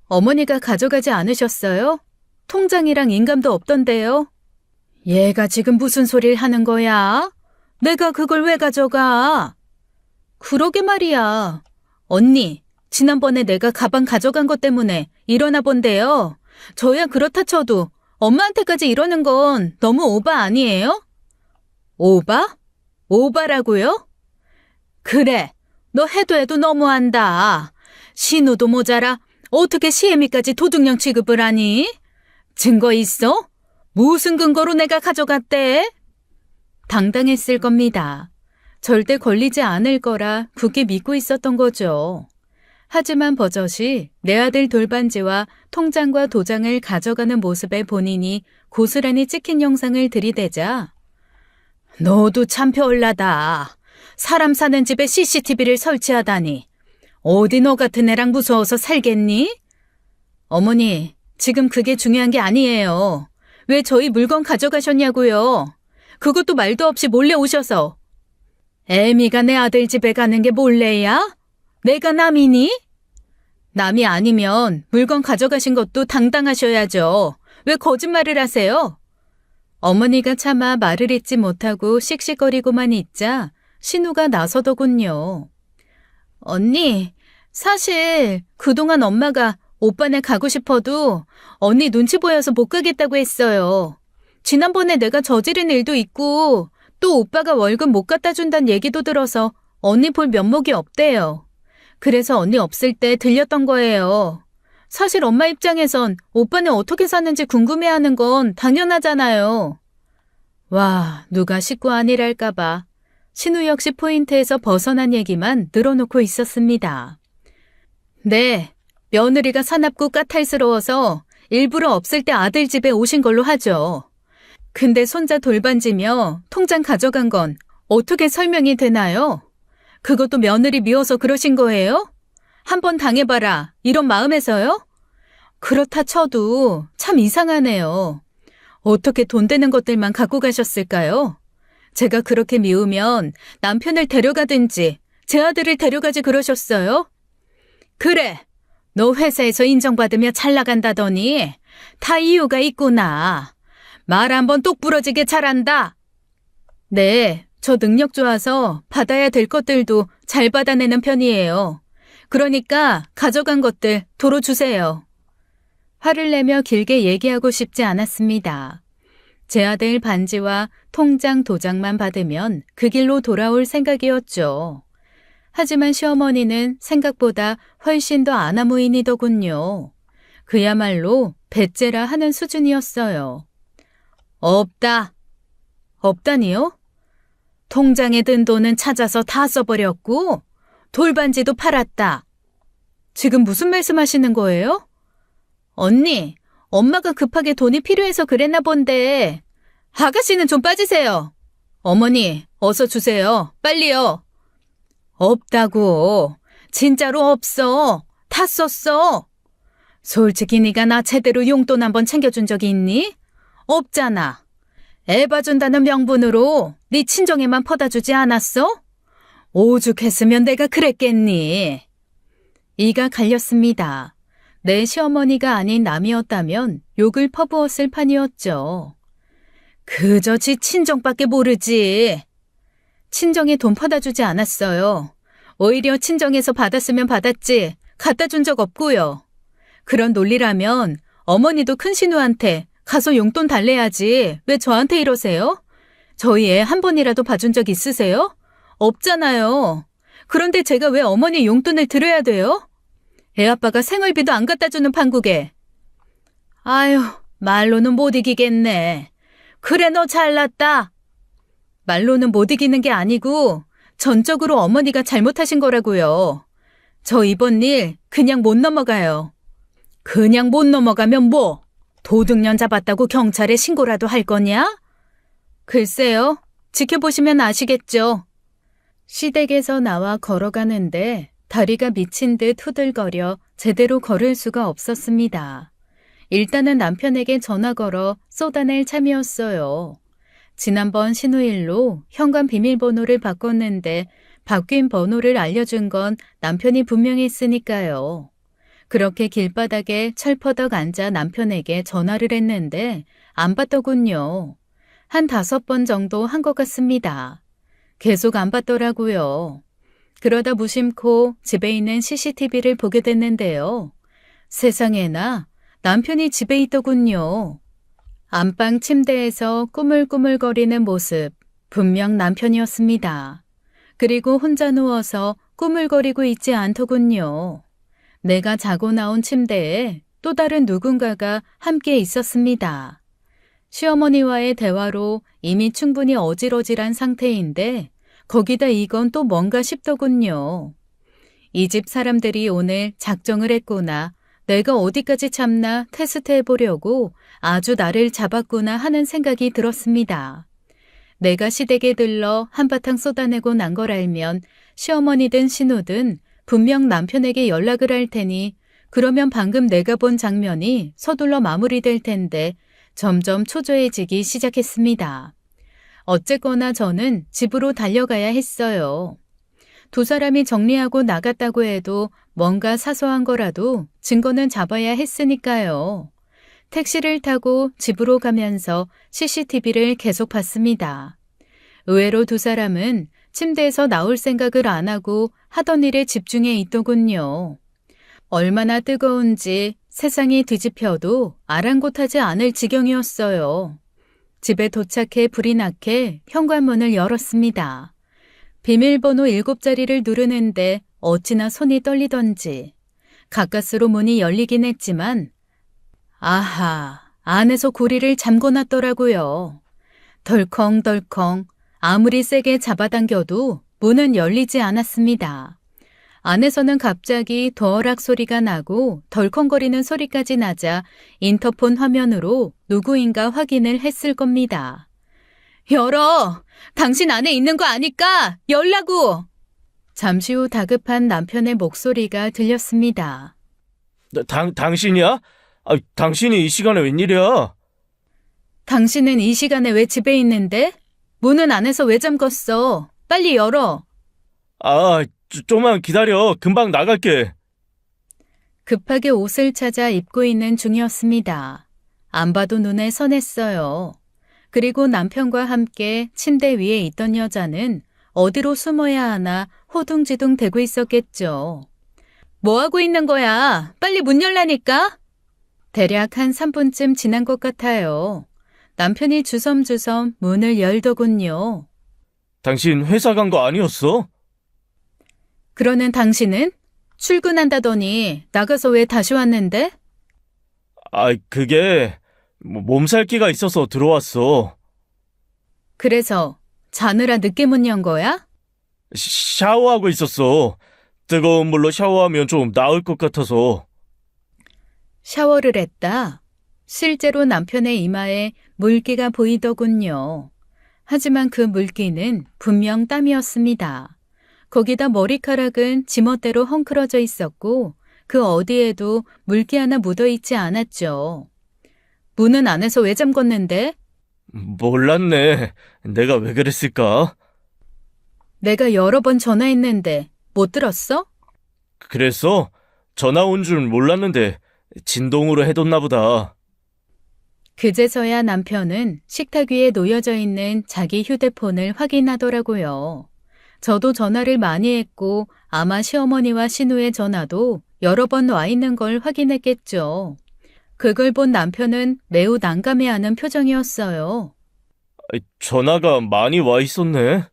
어머니가 가져가지 않으셨어요? 통장이랑 인감도 없던데요. 얘가 지금 무슨 소리를 하는 거야? 내가 그걸 왜 가져가? 그러게 말이야. 언니, 지난번에 내가 가방 가져간 것 때문에 일어나 본데요. 저야 그렇다 쳐도 엄마한테까지 이러는 건 너무 오바 아니에요? 오바? 오바라고요? 그래, 너 해도 너무한다. 신우도 모자라 어떻게 시애미까지 도둑년 취급을 하니? 증거 있어? 무슨 근거로 내가 가져갔대? 당당했을 겁니다. 절대 걸리지 않을 거라 굳게 믿고 있었던 거죠. 하지만 버젓이 내 아들 돌반지와 통장과 도장을 가져가는 모습에 본인이 고스란히 찍힌 영상을 들이대자 너도 참 별나다. 사람 사는 집에 CCTV를 설치하다니. 어디 너 같은 애랑 무서워서 살겠니? 어머니, 지금 그게 중요한 게 아니에요. 왜 저희 물건 가져가셨냐고요? 그것도 말도 없이 몰래 오셔서. 애미가 내 아들 집에 가는 게 몰래야? 내가 남이니? 남이 아니면 물건 가져가신 것도 당당하셔야죠. 왜 거짓말을 하세요? 어머니가 차마 말을 잇지 못하고 씩씩거리고만 있자 신우가 나서더군요. 언니, 사실 그동안 엄마가 오빠네 가고 싶어도 언니 눈치 보여서 못 가겠다고 했어요. 지난번에 내가 저지른 일도 있고 또 오빠가 월급 못 갖다 준다는 얘기도 들어서 언니 볼 면목이 없대요. 그래서 언니 없을 때 들렸던 거예요. 사실 엄마 입장에선 오빠는 어떻게 사는지 궁금해하는 건 당연하잖아요. 와, 누가 식구 아니랄까봐. 신우 역시 포인트에서 벗어난 얘기만 늘어놓고 있었습니다. 네, 며느리가 사납고 까탈스러워서 일부러 없을 때 아들 집에 오신 걸로 하죠. 근데 손자 돌반지며 통장 가져간 건 어떻게 설명이 되나요? 그것도 며느리 미워서 그러신 거예요? 한번 당해봐라, 이런 마음에서요? 그렇다 쳐도 참 이상하네요. 어떻게 돈 되는 것들만 갖고 가셨을까요? 제가 그렇게 미우면 남편을 데려가든지 제 아들을 데려가지 그러셨어요? 그래, 너 회사에서 인정받으며 잘 나간다더니 다 이유가 있구나. 말 한번 똑부러지게 잘한다. 네, 저 능력 좋아서 받아야 될 것들도 잘 받아내는 편이에요. 그러니까 가져간 것들 도로 주세요. 화를 내며 길게 얘기하고 싶지 않았습니다. 제 아들 반지와 통장 도장만 받으면 그 길로 돌아올 생각이었죠. 하지만 시어머니는 생각보다 훨씬 더 아나무인이더군요. 그야말로 배째라 하는 수준이었어요. 없다. 없다니요? 통장에 든 돈은 찾아서 다 써버렸고 돌반지도 팔았다. 지금 무슨 말씀하시는 거예요? 언니, 엄마가 급하게 돈이 필요해서 그랬나 본데. 아가씨는 좀 빠지세요. 어머니, 어서 주세요. 빨리요. 없다고. 진짜로 없어. 다 썼어. 솔직히 네가 나 제대로 용돈 한번 챙겨준 적이 있니? 없잖아. 애 봐준다는 명분으로 네 친정에만 퍼다 주지 않았어? 오죽했으면 내가 그랬겠니? 이가 갈렸습니다. 내 시어머니가 아닌 남이었다면 욕을 퍼부었을 판이었죠. 그저 지 친정밖에 모르지. 친정에 돈 퍼다 주지 않았어요. 오히려 친정에서 받았으면 받았지 갖다 준 적 없고요. 그런 논리라면 어머니도 큰 신우한테 가서 용돈 달래야지 왜 저한테 이러세요? 저희 애 한 번이라도 봐준 적 있으세요? 없잖아요. 그런데 제가 왜 어머니 용돈을 드려야 돼요? 애 아빠가 생활비도 안 갖다 주는 판국에. 아유, 말로는 못 이기겠네. 그래, 너 잘났다. 말로는 못 이기는 게 아니고 전적으로 어머니가 잘못하신 거라고요. 저 이번 일 그냥 못 넘어가요. 그냥 못 넘어가면 뭐? 도둑년 잡았다고 경찰에 신고라도 할 거냐? 글쎄요. 지켜보시면 아시겠죠. 시댁에서 나와 걸어가는데 다리가 미친 듯 후들거려 제대로 걸을 수가 없었습니다. 일단은 남편에게 전화 걸어 쏟아낼 참이었어요. 지난번 신우일로 현관 비밀번호를 바꿨는데 바뀐 번호를 알려준 건 남편이 분명히 했으니까요. 그렇게 길바닥에 철퍼덕 앉아 남편에게 전화를 했는데 안 받더군요. 한 5번 정도 한 것 같습니다. 계속 안 받더라고요. 그러다 무심코 집에 있는 CCTV를 보게 됐는데요. 세상에나 남편이 집에 있더군요. 안방 침대에서 꾸물꾸물거리는 모습, 분명 남편이었습니다. 그리고 혼자 누워서 꾸물거리고 있지 않더군요. 내가 자고 나온 침대에 또 다른 누군가가 함께 있었습니다. 시어머니와의 대화로 이미 충분히 어질어질한 상태인데 거기다 이건 또 뭔가 싶더군요. 이 집 사람들이 오늘 작정을 했구나. 내가 어디까지 참나 테스트해보려고 아주 나를 잡았구나 하는 생각이 들었습니다. 내가 시댁에 들러 한바탕 쏟아내고 난 걸 알면 시어머니든 신우든 분명 남편에게 연락을 할 테니 그러면 방금 내가 본 장면이 서둘러 마무리될 텐데 점점 초조해지기 시작했습니다. 어쨌거나 저는 집으로 달려가야 했어요. 두 사람이 정리하고 나갔다고 해도 뭔가 사소한 거라도 증거는 잡아야 했으니까요. 택시를 타고 집으로 가면서 CCTV를 계속 봤습니다. 의외로 두 사람은 침대에서 나올 생각을 안 하고 하던 일에 집중해 있더군요. 얼마나 뜨거운지 세상이 뒤집혀도 아랑곳하지 않을 지경이었어요. 집에 도착해 불이 나게 현관문을 열었습니다. 비밀번호 7자리를 누르는데 어찌나 손이 떨리던지 가까스로 문이 열리긴 했지만 아하, 안에서 고리를 잠궈놨더라고요. 덜컹덜컹 아무리 세게 잡아당겨도 문은 열리지 않았습니다. 안에서는 갑자기 더락 소리가 나고 덜컹거리는 소리까지 나자 인터폰 화면으로 누구인가 확인을 했을 겁니다. 열어! 당신 안에 있는 거 아니까 열라고! 잠시 후 다급한 남편의 목소리가 들렸습니다. 당신이야? 당신이 이 시간에 웬일이야? 당신은 이 시간에 왜 집에 있는데? 문은 안에서 왜 잠궜어? 빨리 열어! 좀만 기다려. 금방 나갈게. 급하게 옷을 찾아 입고 있는 중이었습니다. 안 봐도 눈에 선했어요. 그리고 남편과 함께 침대 위에 있던 여자는 어디로 숨어야 하나 호둥지둥 대고 있었겠죠. 뭐 하고 있는 거야? 빨리 문 열라니까? 대략 한 3분쯤 지난 것 같아요. 남편이 주섬주섬 문을 열더군요. 당신 회사 간 거 아니었어? 그러는 당신은? 출근한다더니 나가서 왜 다시 왔는데? 그게 몸살기가 있어서 들어왔어. 그래서 자느라 늦게 문 연 거야? 샤워하고 있었어. 뜨거운 물로 샤워하면 좀 나을 것 같아서. 샤워를 했다. 실제로 남편의 이마에 물기가 보이더군요. 하지만 그 물기는 분명 땀이었습니다. 거기다 머리카락은 지멋대로 헝클어져 있었고 그 어디에도 물기 하나 묻어있지 않았죠. 문은 안에서 왜 잠궜는데? 몰랐네. 내가 왜 그랬을까? 내가 여러 번 전화했는데 못 들었어? 그랬어? 전화 온 줄 몰랐는데 진동으로 해뒀나 보다. 그제서야 남편은 식탁 위에 놓여져 있는 자기 휴대폰을 확인하더라고요. 저도 전화를 많이 했고 아마 시어머니와 신우의 전화도 여러 번 와 있는 걸 확인했겠죠. 그걸 본 남편은 매우 난감해하는 표정이었어요. 전화가 많이 와 있었네.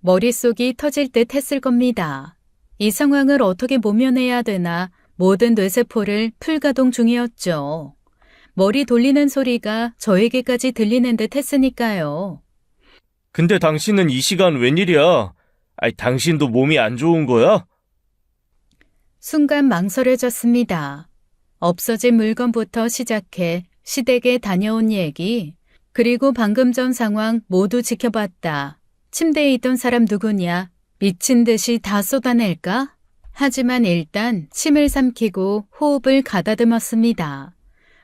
머릿속이 터질 듯 했을 겁니다. 이 상황을 어떻게 모면해야 되나 모든 뇌세포를 풀가동 중이었죠. 머리 돌리는 소리가 저에게까지 들리는 듯 했으니까요. 근데 당신은 이 시간 웬일이야? 아이, 당신도 몸이 안 좋은 거야? 순간 망설여졌습니다. 없어진 물건부터 시작해 시댁에 다녀온 얘기, 그리고 방금 전 상황 모두 지켜봤다. 침대에 있던 사람 누구냐? 미친 듯이 다 쏟아낼까? 하지만 일단 침을 삼키고 호흡을 가다듬었습니다.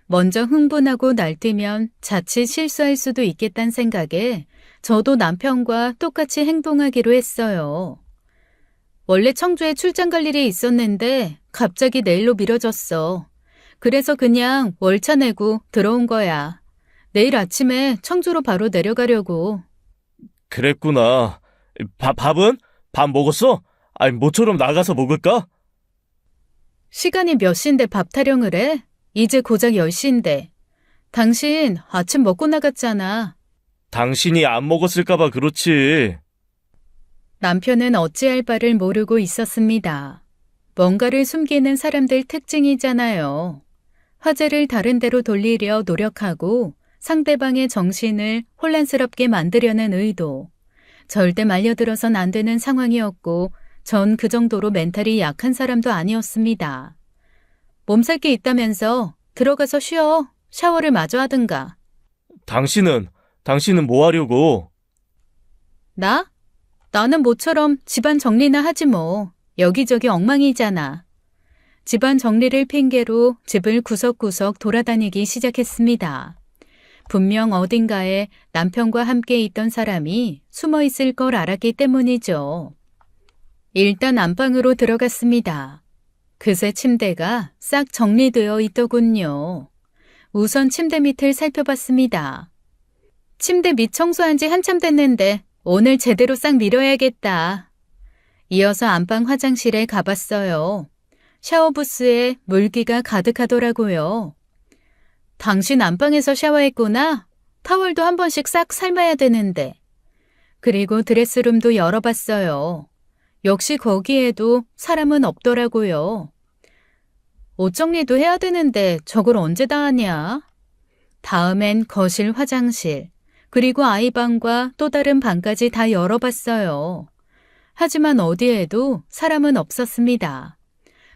먼저 흥분하고 날뛰면 자칫 실수할 수도 있겠다는 생각에 저도 남편과 똑같이 행동하기로 했어요. 원래 청주에 출장 갈 일이 있었는데 갑자기 내일로 미뤄졌어. 그래서 그냥 월차 내고 들어온 거야. 내일 아침에 청주로 바로 내려가려고. 그랬구나. 밥은? 밥 먹었어? 아이, 모처럼 나가서 먹을까? 시간이 몇 시인데 밥 타령을 해? 이제 고작 10시인데. 당신 아침 먹고 나갔잖아. 당신이 안 먹었을까봐 그렇지. 남편은 어찌할 바를 모르고 있었습니다. 뭔가를 숨기는 사람들 특징이잖아요. 화제를 다른 데로 돌리려 노력하고 상대방의 정신을 혼란스럽게 만들려는 의도. 절대 말려들어선 안 되는 상황이었고 전 그 정도로 멘탈이 약한 사람도 아니었습니다. 몸살 게 있다면서 들어가서 쉬어. 샤워를 마저 하든가. 당신은 뭐 하려고? 나? 나는 모처럼 집안 정리나 하지 뭐. 여기저기 엉망이잖아. 집안 정리를 핑계로 집을 구석구석 돌아다니기 시작했습니다. 분명 어딘가에 남편과 함께 있던 사람이 숨어 있을 걸 알았기 때문이죠. 일단 안방으로 들어갔습니다. 그새 침대가 싹 정리되어 있더군요. 우선 침대 밑을 살펴봤습니다. 침대 밑 청소한 지 한참 됐는데 오늘 제대로 싹 밀어야겠다. 이어서 안방 화장실에 가봤어요. 샤워부스에 물기가 가득하더라고요. 당신 안방에서 샤워했구나? 타월도 한 번씩 싹 삶아야 되는데. 그리고 드레스룸도 열어봤어요. 역시 거기에도 사람은 없더라고요. 옷 정리도 해야 되는데 저걸 언제 다 하냐? 다음엔 거실, 화장실, 그리고 아이방과 또 다른 방까지 다 열어봤어요. 하지만 어디에도 사람은 없었습니다.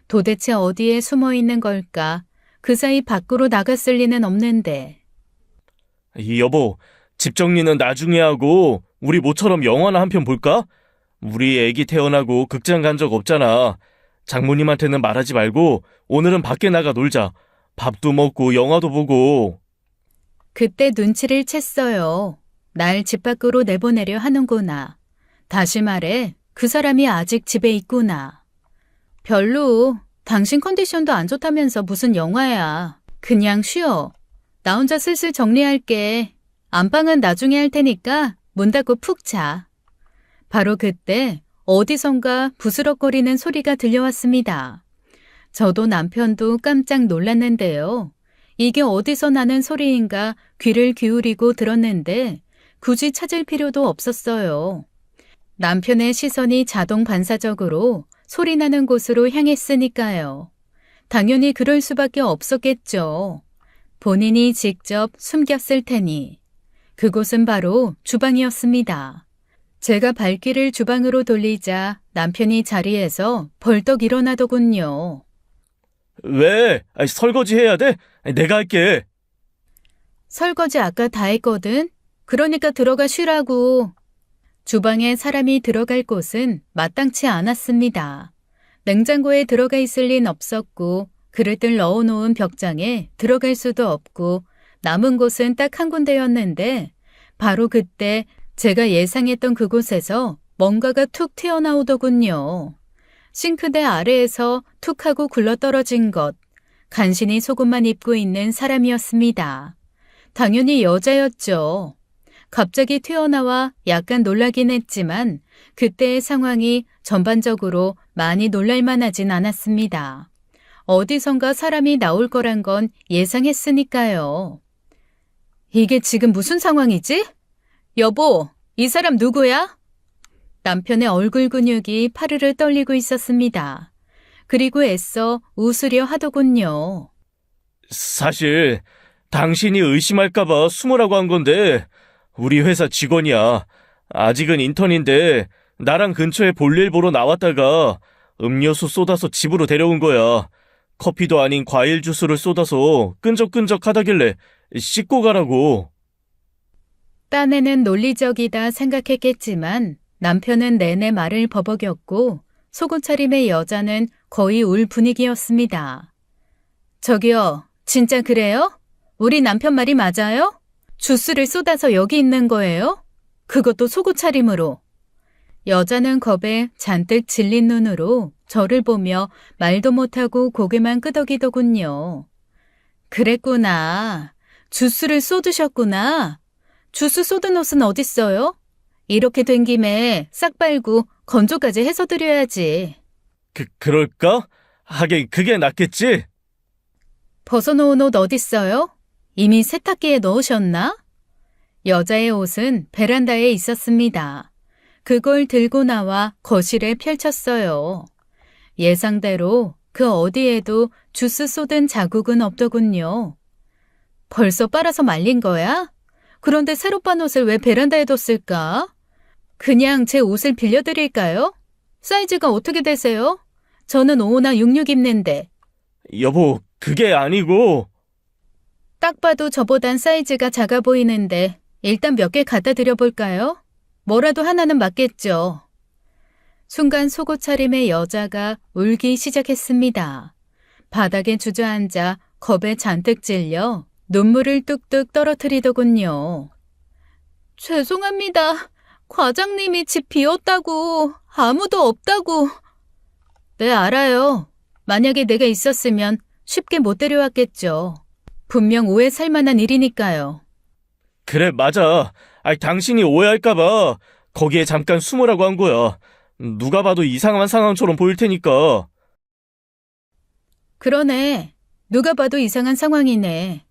도대체 어디에 숨어 있는 걸까? 그 사이 밖으로 나갔을 리는 없는데. 여보, 집 정리는 나중에 하고 우리 모처럼 영화나 한 편 볼까? 우리 애기 태어나고 극장 간 적 없잖아. 장모님한테는 말하지 말고 오늘은 밖에 나가 놀자. 밥도 먹고 영화도 보고. 그때 눈치를 챘어요. 날 집 밖으로 내보내려 하는구나. 다시 말해, 그 사람이 아직 집에 있구나. 별로. 당신 컨디션도 안 좋다면서 무슨 영화야. 그냥 쉬어. 나 혼자 슬슬 정리할게. 안방은 나중에 할 테니까 문 닫고 푹 자. 바로 그때 어디선가 부스럭거리는 소리가 들려왔습니다. 저도 남편도 깜짝 놀랐는데요. 이게 어디서 나는 소리인가 귀를 기울이고 들었는데 굳이 찾을 필요도 없었어요. 남편의 시선이 자동 반사적으로 소리 나는 곳으로 향했으니까요. 당연히 그럴 수밖에 없었겠죠. 본인이 직접 숨겼을 테니. 그곳은 바로 주방이었습니다. 제가 발길을 주방으로 돌리자 남편이 자리에서 벌떡 일어나더군요. 왜? 설거지 해야 돼? 내가 할게. 설거지 아까 다 했거든? 그러니까 들어가 쉬라고. 주방에 사람이 들어갈 곳은 마땅치 않았습니다. 냉장고에 들어가 있을 린 없었고 그릇들 넣어놓은 벽장에 들어갈 수도 없고 남은 곳은 딱 한 군데였는데 바로 그때 제가 예상했던 그곳에서 뭔가가 툭 튀어나오더군요. 싱크대 아래에서 툭 하고 굴러떨어진 것. 간신히 속옷만 입고 있는 사람이었습니다. 당연히 여자였죠. 갑자기 튀어나와 약간 놀라긴 했지만 그때의 상황이 전반적으로 많이 놀랄만하진 않았습니다. 어디선가 사람이 나올 거란 건 예상했으니까요. 이게 지금 무슨 상황이지? 여보, 이 사람 누구야? 남편의 얼굴 근육이 파르르 떨리고 있었습니다. 그리고 애써 웃으려 하더군요. 사실 당신이 의심할까봐 숨으라고 한 건데 우리 회사 직원이야. 아직은 인턴인데 나랑 근처에 볼일 보러 나왔다가 음료수 쏟아서 집으로 데려온 거야. 커피도 아닌 과일 주스를 쏟아서 끈적끈적 하다길래 씻고 가라고. 딴에는 논리적이다 생각했겠지만 남편은 내내 말을 버벅였고 속옷 차림의 여자는 거의 울 분위기였습니다. 저기요, 진짜 그래요? 우리 남편 말이 맞아요? 주스를 쏟아서 여기 있는 거예요? 그것도 속옷 차림으로. 여자는 겁에 잔뜩 질린 눈으로 저를 보며 말도 못하고 고개만 끄덕이더군요. 그랬구나. 주스를 쏟으셨구나. 주스 쏟은 옷은 어딨어요? 이렇게 된 김에 싹 빨고 건조까지 해서 드려야지. 그럴까? 하긴 그게 낫겠지? 벗어놓은 옷 어딨어요? 이미 세탁기에 넣으셨나? 여자의 옷은 베란다에 있었습니다. 그걸 들고 나와 거실에 펼쳤어요. 예상대로 그 어디에도 주스 쏟은 자국은 없더군요. 벌써 빨아서 말린 거야? 그런데 새로 빤 옷을 왜 베란다에 뒀을까? 그냥 제 옷을 빌려드릴까요? 사이즈가 어떻게 되세요? 저는 5나 66 입는데. 여보, 그게 아니고. 딱 봐도 저보단 사이즈가 작아 보이는데 일단 몇 개 갖다 드려볼까요? 뭐라도 하나는 맞겠죠. 순간 속옷 차림의 여자가 울기 시작했습니다. 바닥에 주저앉아 겁에 잔뜩 찔려 눈물을 뚝뚝 떨어뜨리더군요. 죄송합니다. 과장님이 집 비웠다고, 아무도 없다고. 네, 알아요. 만약에 내가 있었으면 쉽게 못 데려왔겠죠. 분명 오해 살 만한 일이니까요. 그래, 맞아. 당신이 오해할까봐 거기에 잠깐 숨으라고 한 거야. 누가 봐도 이상한 상황처럼 보일 테니까. 그러네. 누가 봐도 이상한 상황이네.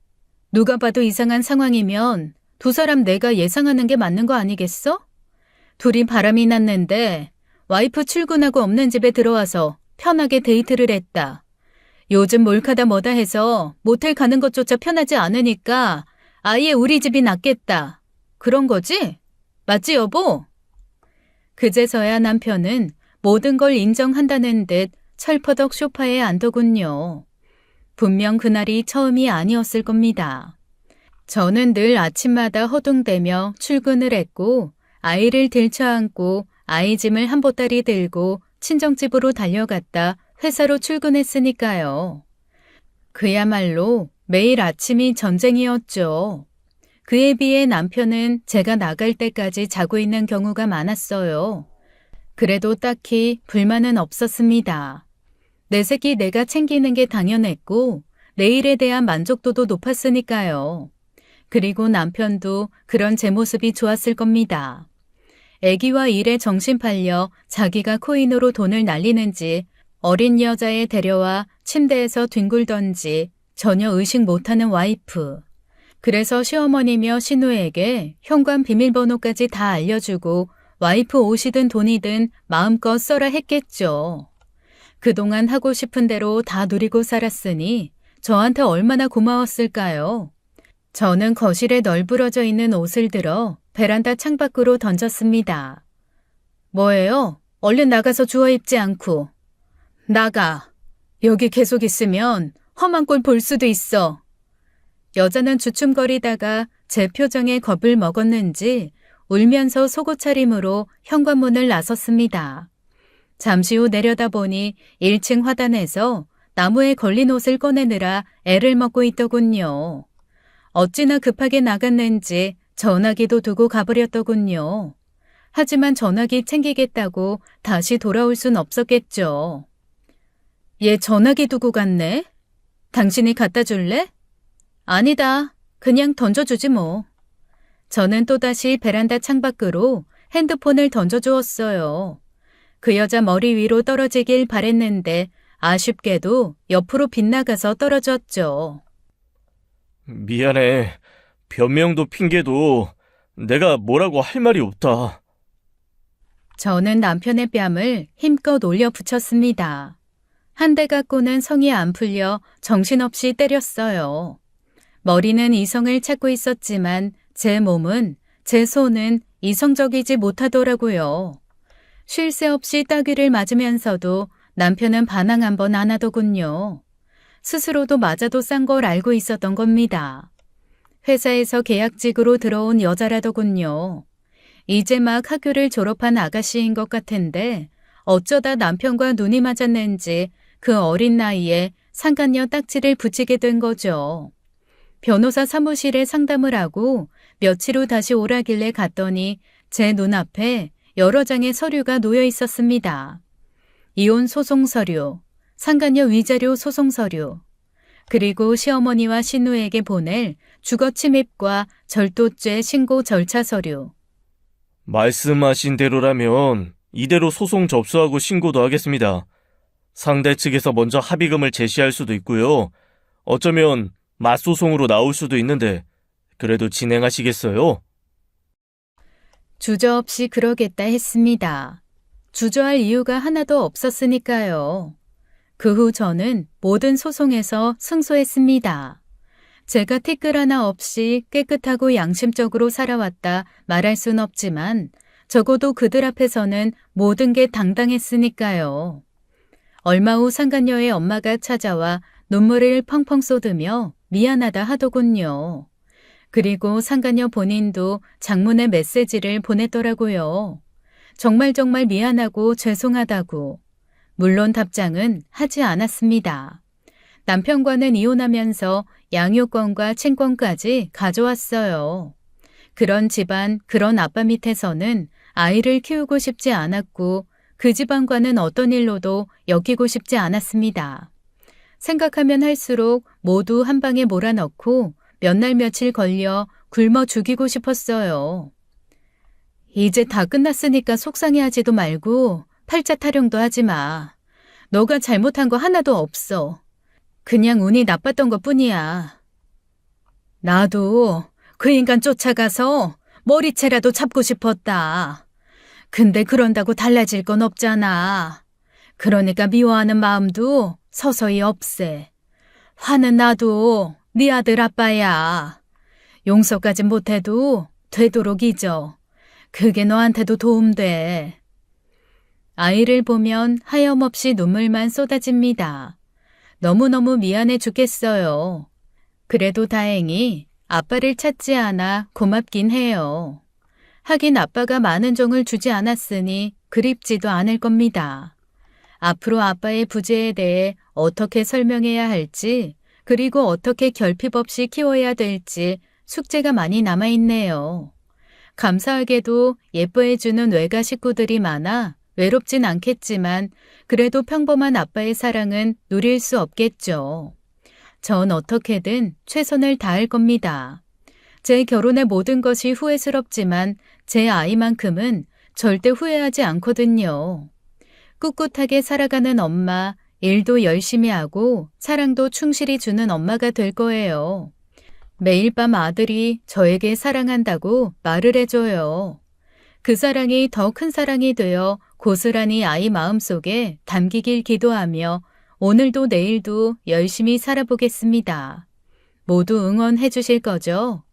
누가 봐도 이상한 상황이면 두 사람 내가 예상하는 게 맞는 거 아니겠어? 둘이 바람이 났는데 와이프 출근하고 없는 집에 들어와서 편하게 데이트를 했다. 요즘 몰카다 뭐다 해서 모텔 가는 것조차 편하지 않으니까 아예 우리 집이 낫겠다. 그런 거지? 맞지, 여보? 그제서야 남편은 모든 걸 인정한다는 듯 철퍼덕 소파에 앉더군요. 분명 그날이 처음이 아니었을 겁니다. 저는 늘 아침마다 허둥대며 출근을 했고 아이를 들쳐안고 아이 짐을 한 보따리 들고 친정집으로 달려갔다 회사로 출근했으니까요. 그야말로 매일 아침이 전쟁이었죠. 그에 비해 남편은 제가 나갈 때까지 자고 있는 경우가 많았어요. 그래도 딱히 불만은 없었습니다. 내 새끼 내가 챙기는 게 당연했고 내 일에 대한 만족도도 높았으니까요. 그리고 남편도 그런 제 모습이 좋았을 겁니다. 애기와 일에 정신 팔려 자기가 코인으로 돈을 날리는지 어린 여자애 데려와 침대에서 뒹굴던지 전혀 의식 못하는 와이프. 그래서 시어머니며 신우에게 현관 비밀번호까지 다 알려주고 와이프 옷이든 돈이든 마음껏 써라 했겠죠. 그동안 하고 싶은 대로 다 누리고 살았으니 저한테 얼마나 고마웠을까요? 저는 거실에 널브러져 있는 옷을 들어 베란다 창밖으로 던졌습니다. 뭐예요? 얼른 나가서 주워 입지 않고. 나가. 여기 계속 있으면 험한 꼴 볼 수도 있어. 여자는 주춤거리다가 제 표정에 겁을 먹었는지 울면서 속옷 차림으로 현관문을 나섰습니다. 잠시 후 내려다보니 1층 화단에서 나무에 걸린 옷을 꺼내느라 애를 먹고 있더군요. 어찌나 급하게 나갔는지 전화기도 두고 가버렸더군요. 하지만 전화기 챙기겠다고 다시 돌아올 순 없었겠죠. 얘 전화기 두고 갔네? 당신이 갖다 줄래? 아니다. 그냥 던져주지 뭐. 저는 또다시 베란다 창밖으로 핸드폰을 던져주었어요. 그 여자 머리 위로 떨어지길 바랬는데 아쉽게도 옆으로 빗나가서 떨어졌죠. 미안해. 변명도 핑계도 내가 뭐라고 할 말이 없다. 저는 남편의 뺨을 힘껏 올려 붙였습니다. 한 대 갖고는 성이 안 풀려 정신없이 때렸어요. 머리는 이성을 찾고 있었지만 제 몸은, 제 손은 이성적이지 못하더라고요. 쉴 새 없이 따귀를 맞으면서도 남편은 반항 한번 안 하더군요. 스스로도 맞아도 싼 걸 알고 있었던 겁니다. 회사에서 계약직으로 들어온 여자라더군요. 이제 막 학교를 졸업한 아가씨인 것 같은데 어쩌다 남편과 눈이 맞았는지 그 어린 나이에 상간녀 딱지를 붙이게 된 거죠. 변호사 사무실에 상담을 하고 며칠 후 다시 오라길래 갔더니 제 눈앞에 여러 장의 서류가 놓여 있었습니다. 이혼 소송 서류, 상간녀 위자료 소송 서류, 그리고 시어머니와 신우에게 보낼 주거 침입과 절도죄 신고 절차 서류. 말씀하신 대로라면 이대로 소송 접수하고 신고도 하겠습니다. 상대 측에서 먼저 합의금을 제시할 수도 있고요. 어쩌면 맞소송으로 나올 수도 있는데 그래도 진행하시겠어요? 주저없이 그러겠다 했습니다. 주저할 이유가 하나도 없었으니까요. 그 후 저는 모든 소송에서 승소했습니다. 제가 티끌 하나 없이 깨끗하고 양심적으로 살아왔다 말할 순 없지만 적어도 그들 앞에서는 모든 게 당당했으니까요. 얼마 후 상간녀의 엄마가 찾아와 눈물을 펑펑 쏟으며 미안하다 하더군요. 그리고 상간녀 본인도 장문의 메시지를 보냈더라고요. 정말 미안하고 죄송하다고. 물론 답장은 하지 않았습니다. 남편과는 이혼하면서 양육권과 친권까지 가져왔어요. 그런 집안, 그런 아빠 밑에서는 아이를 키우고 싶지 않았고 그 집안과는 어떤 일로도 엮이고 싶지 않았습니다. 생각하면 할수록 모두 한 방에 몰아넣고 몇 날 며칠 걸려 굶어 죽이고 싶었어요. 이제 다 끝났으니까 속상해하지도 말고 팔자 타령도 하지 마. 너가 잘못한 거 하나도 없어. 그냥 운이 나빴던 것 뿐이야. 나도 그 인간 쫓아가서 머리채라도 잡고 싶었다. 근데 그런다고 달라질 건 없잖아. 그러니까 미워하는 마음도 서서히 없애. 화는 나도 네 아들 아빠야. 용서까진 못해도 되도록 잊어. 그게 너한테도 도움돼. 아이를 보면 하염없이 눈물만 쏟아집니다. 너무너무 미안해 죽겠어요. 그래도 다행히 아빠를 찾지 않아 고맙긴 해요. 하긴 아빠가 많은 정을 주지 않았으니 그립지도 않을 겁니다. 앞으로 아빠의 부재에 대해 어떻게 설명해야 할지, 그리고 어떻게 결핍 없이 키워야 될지 숙제가 많이 남아있네요. 감사하게도 예뻐해주는 외가 식구들이 많아 외롭진 않겠지만 그래도 평범한 아빠의 사랑은 누릴 수 없겠죠. 전 어떻게든 최선을 다할 겁니다. 제 결혼의 모든 것이 후회스럽지만 제 아이만큼은 절대 후회하지 않거든요. 꿋꿋하게 살아가는 엄마, 일도 열심히 하고 사랑도 충실히 주는 엄마가 될 거예요. 매일 밤 아들이 저에게 사랑한다고 말을 해줘요. 그 사랑이 더 큰 사랑이 되어 고스란히 아이 마음속에 담기길 기도하며 오늘도 내일도 열심히 살아보겠습니다. 모두 응원해 주실 거죠?